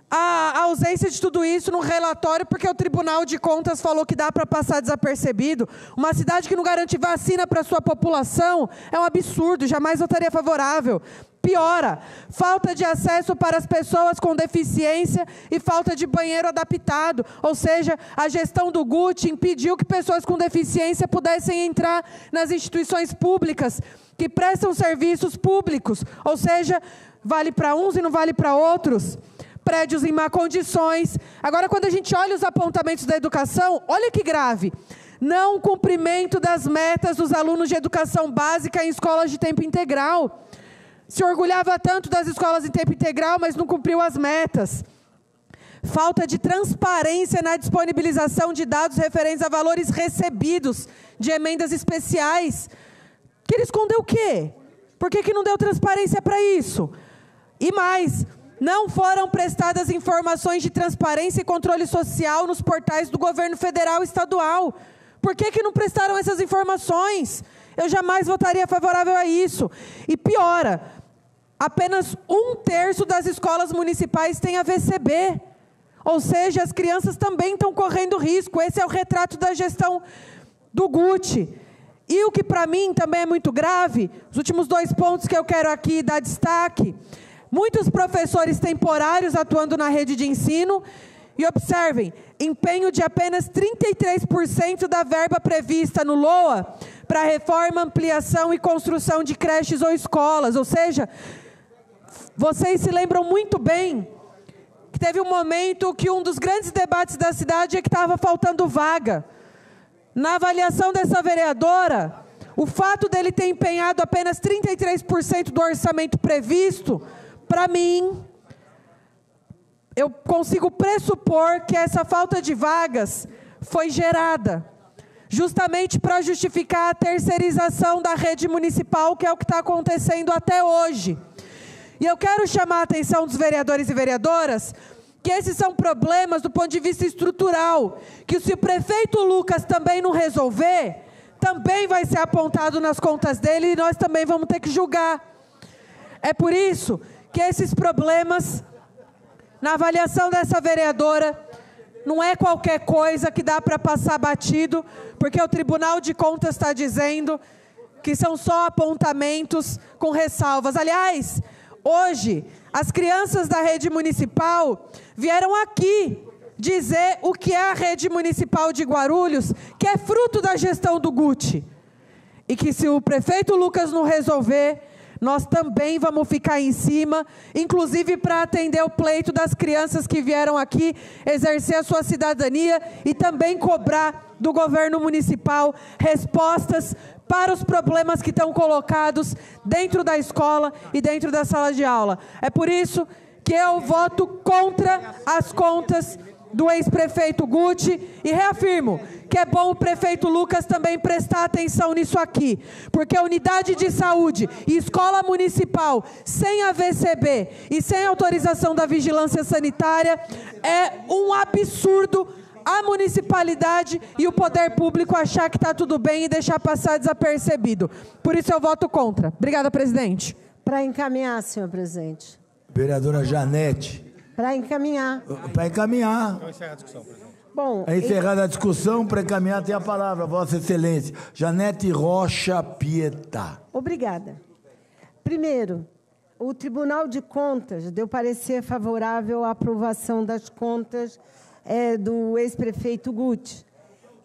à ausência de tudo isso no relatório, porque o Tribunal de Contas falou que dá para passar desapercebido. Uma cidade que não garante vacina para a sua população é um absurdo, jamais votaria favorável. Piora, falta de acesso para as pessoas com deficiência e falta de banheiro adaptado. Ou seja, a gestão do GUT impediu que pessoas com deficiência pudessem entrar nas instituições públicas que prestam serviços públicos. Ou seja, vale para uns e não vale para outros. Prédios em má condições. Agora, quando a gente olha os apontamentos da educação, olha que grave. Não cumprimento das metas dos alunos de educação básica em escolas de tempo integral. Se orgulhava tanto das escolas em tempo integral, mas não cumpriu as metas. Falta de transparência na disponibilização de dados referentes a valores recebidos de emendas especiais. Queria esconder o quê? Por que não deu transparência para isso? E mais, não foram prestadas informações de transparência e controle social nos portais do governo federal e estadual. Por que não prestaram essas informações? Eu jamais votaria favorável a isso. E piora, apenas 1/3 das escolas municipais tem AVCB. Ou seja, as crianças também estão correndo risco. Esse é o retrato da gestão do GUT. E o que para mim também é muito grave, os últimos 2 pontos que eu quero aqui dar destaque. Muitos professores temporários atuando na rede de ensino. E observem, empenho de apenas 33% da verba prevista no LOA para reforma, ampliação e construção de creches ou escolas. Ou seja, vocês se lembram muito bem que teve um momento que um dos grandes debates da cidade é que estava faltando vaga. Na avaliação dessa vereadora, o fato dele ter empenhado apenas 33% do orçamento previsto, para mim, eu consigo pressupor que essa falta de vagas foi gerada justamente para justificar a terceirização da rede municipal, que é o que está acontecendo até hoje. E eu quero chamar a atenção dos vereadores e vereadoras que esses são problemas do ponto de vista estrutural, que se o prefeito Lucas também não resolver, também vai ser apontado nas contas dele e nós também vamos ter que julgar. É por isso que esses problemas, na avaliação dessa vereadora, não é qualquer coisa que dá para passar batido, porque o Tribunal de Contas está dizendo que são só apontamentos com ressalvas. Aliás, hoje, as crianças da rede municipal vieram aqui dizer o que é a rede municipal de Guarulhos, que é fruto da gestão do GUT. E que se o prefeito Lucas não resolver, nós também vamos ficar em cima, inclusive para atender o pleito das crianças que vieram aqui exercer a sua cidadania e também cobrar do governo municipal respostas para os problemas que estão colocados dentro da escola e dentro da sala de aula. É por isso que eu voto contra as contas do ex-prefeito Guti e reafirmo que é bom o prefeito Lucas também prestar atenção nisso aqui, porque a unidade de saúde e escola municipal sem AVCB e sem autorização da vigilância sanitária é um absurdo a municipalidade e o poder público achar que está tudo bem e deixar passar desapercebido. Por isso eu voto contra. Obrigada, presidente. Para encaminhar, senhor presidente. Vereadora Janete. Para encaminhar. Para encaminhar. Então encerra a discussão, presidente. Bom, É encerrada a discussão, para encaminhar tem a palavra, Vossa Excelência. Janete Rocha Pietá. obrigada. Primeiro, o Tribunal de Contas deu parecer favorável à aprovação das contas do ex-prefeito Guti.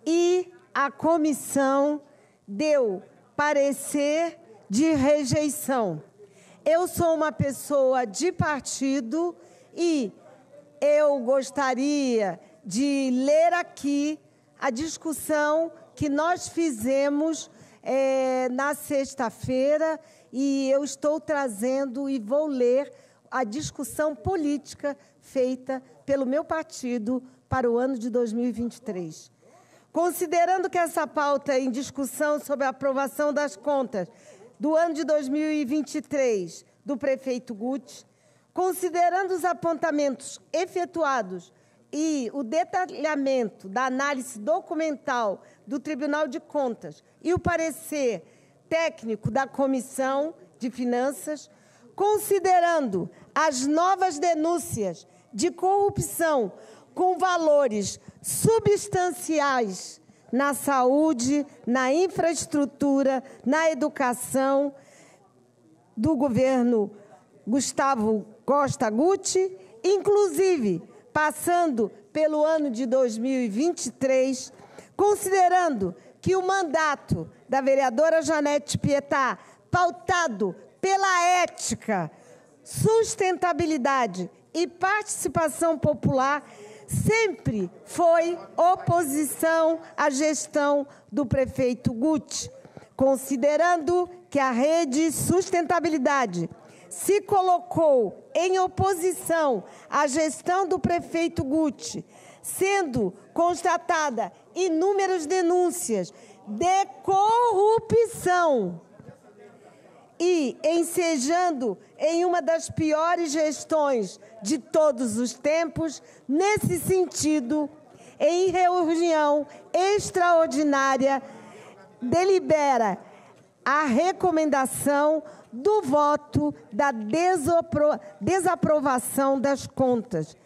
E a comissão deu parecer de rejeição. Eu sou uma pessoa de partido e eu gostaria de ler aqui a discussão que nós fizemos na sexta-feira, e eu estou trazendo e vou ler a discussão política feita pelo meu partido para o ano de 2023. Considerando que essa pauta em discussão sobre a aprovação das contas do ano de 2023 do prefeito Guti, considerando os apontamentos efetuados e o detalhamento da análise documental do Tribunal de Contas e o parecer técnico da Comissão de Finanças, considerando as novas denúncias de corrupção com valores substanciais na saúde, na infraestrutura, na educação do governo Gustavo Costa Guti, inclusive passando pelo ano de 2023, considerando que o mandato da vereadora Janete Pietá, pautado pela ética, sustentabilidade e participação popular, sempre foi oposição à gestão do prefeito Guti, considerando que a rede sustentabilidade se colocou em oposição à gestão do prefeito Guti, sendo constatada inúmeras denúncias de corrupção e ensejando em uma das piores gestões de todos os tempos. Nesse sentido, em reunião extraordinária, delibera a recomendação do voto da desaprovação das contas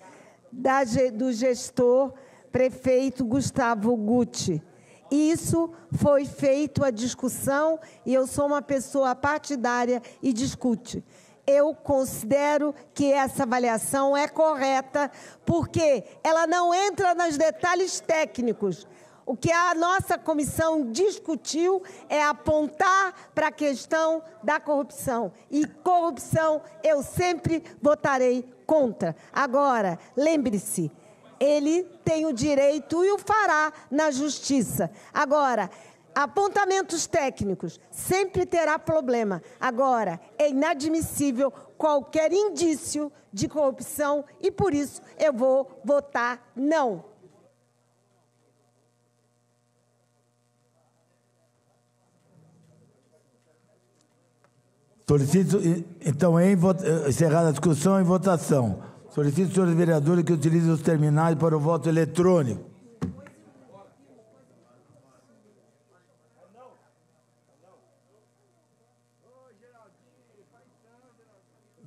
do gestor prefeito Gustavo Guti. Isso foi feito a discussão e eu sou uma pessoa partidária e discute. Eu considero que essa avaliação é correta porque ela não entra nos detalhes técnicos. O que a nossa comissão discutiu é apontar para a questão da corrupção. E corrupção eu sempre votarei contra. Agora, lembre-se, ele tem o direito e o fará na justiça. Agora, apontamentos técnicos sempre terá problema. Agora, é inadmissível qualquer indício de corrupção e, por isso, eu vou votar não. Solicito, então, encerrada a discussão, em votação. Solicito, senhores vereadores, que utilizem os terminais para o voto eletrônico.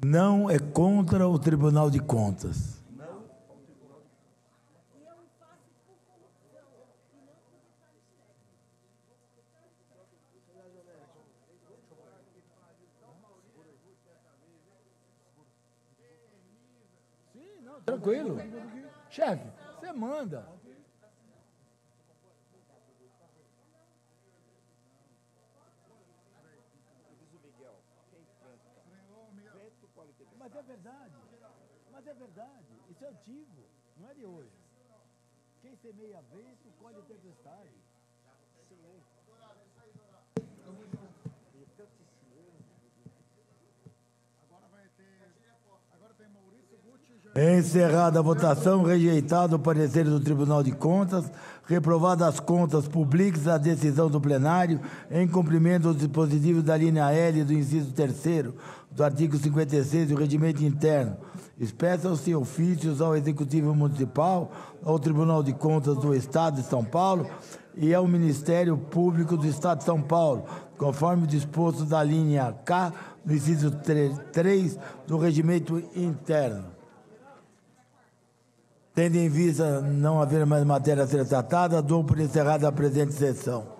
Não é contra o Tribunal de Contas. Tranquilo. Chefe, você manda. Mas é verdade. Mas é verdade. Isso é antigo. Não é de hoje. Quem semeia vento, colhe tempestade. Agora tem Maurício Guti e Encerrada a votação, rejeitado o parecer do Tribunal de Contas, reprovadas as contas públicas, a decisão do plenário, em cumprimento dos dispositivos da linha L do inciso 3º do artigo 56 do Regimento Interno. Expressam-se ofícios ao Executivo Municipal, ao Tribunal de Contas do Estado de São Paulo e ao Ministério Público do Estado de São Paulo, conforme disposto da linha K do inciso 3 do Regimento Interno. Tendo em vista não haver mais matéria a ser tratada, dou por encerrada a presente sessão.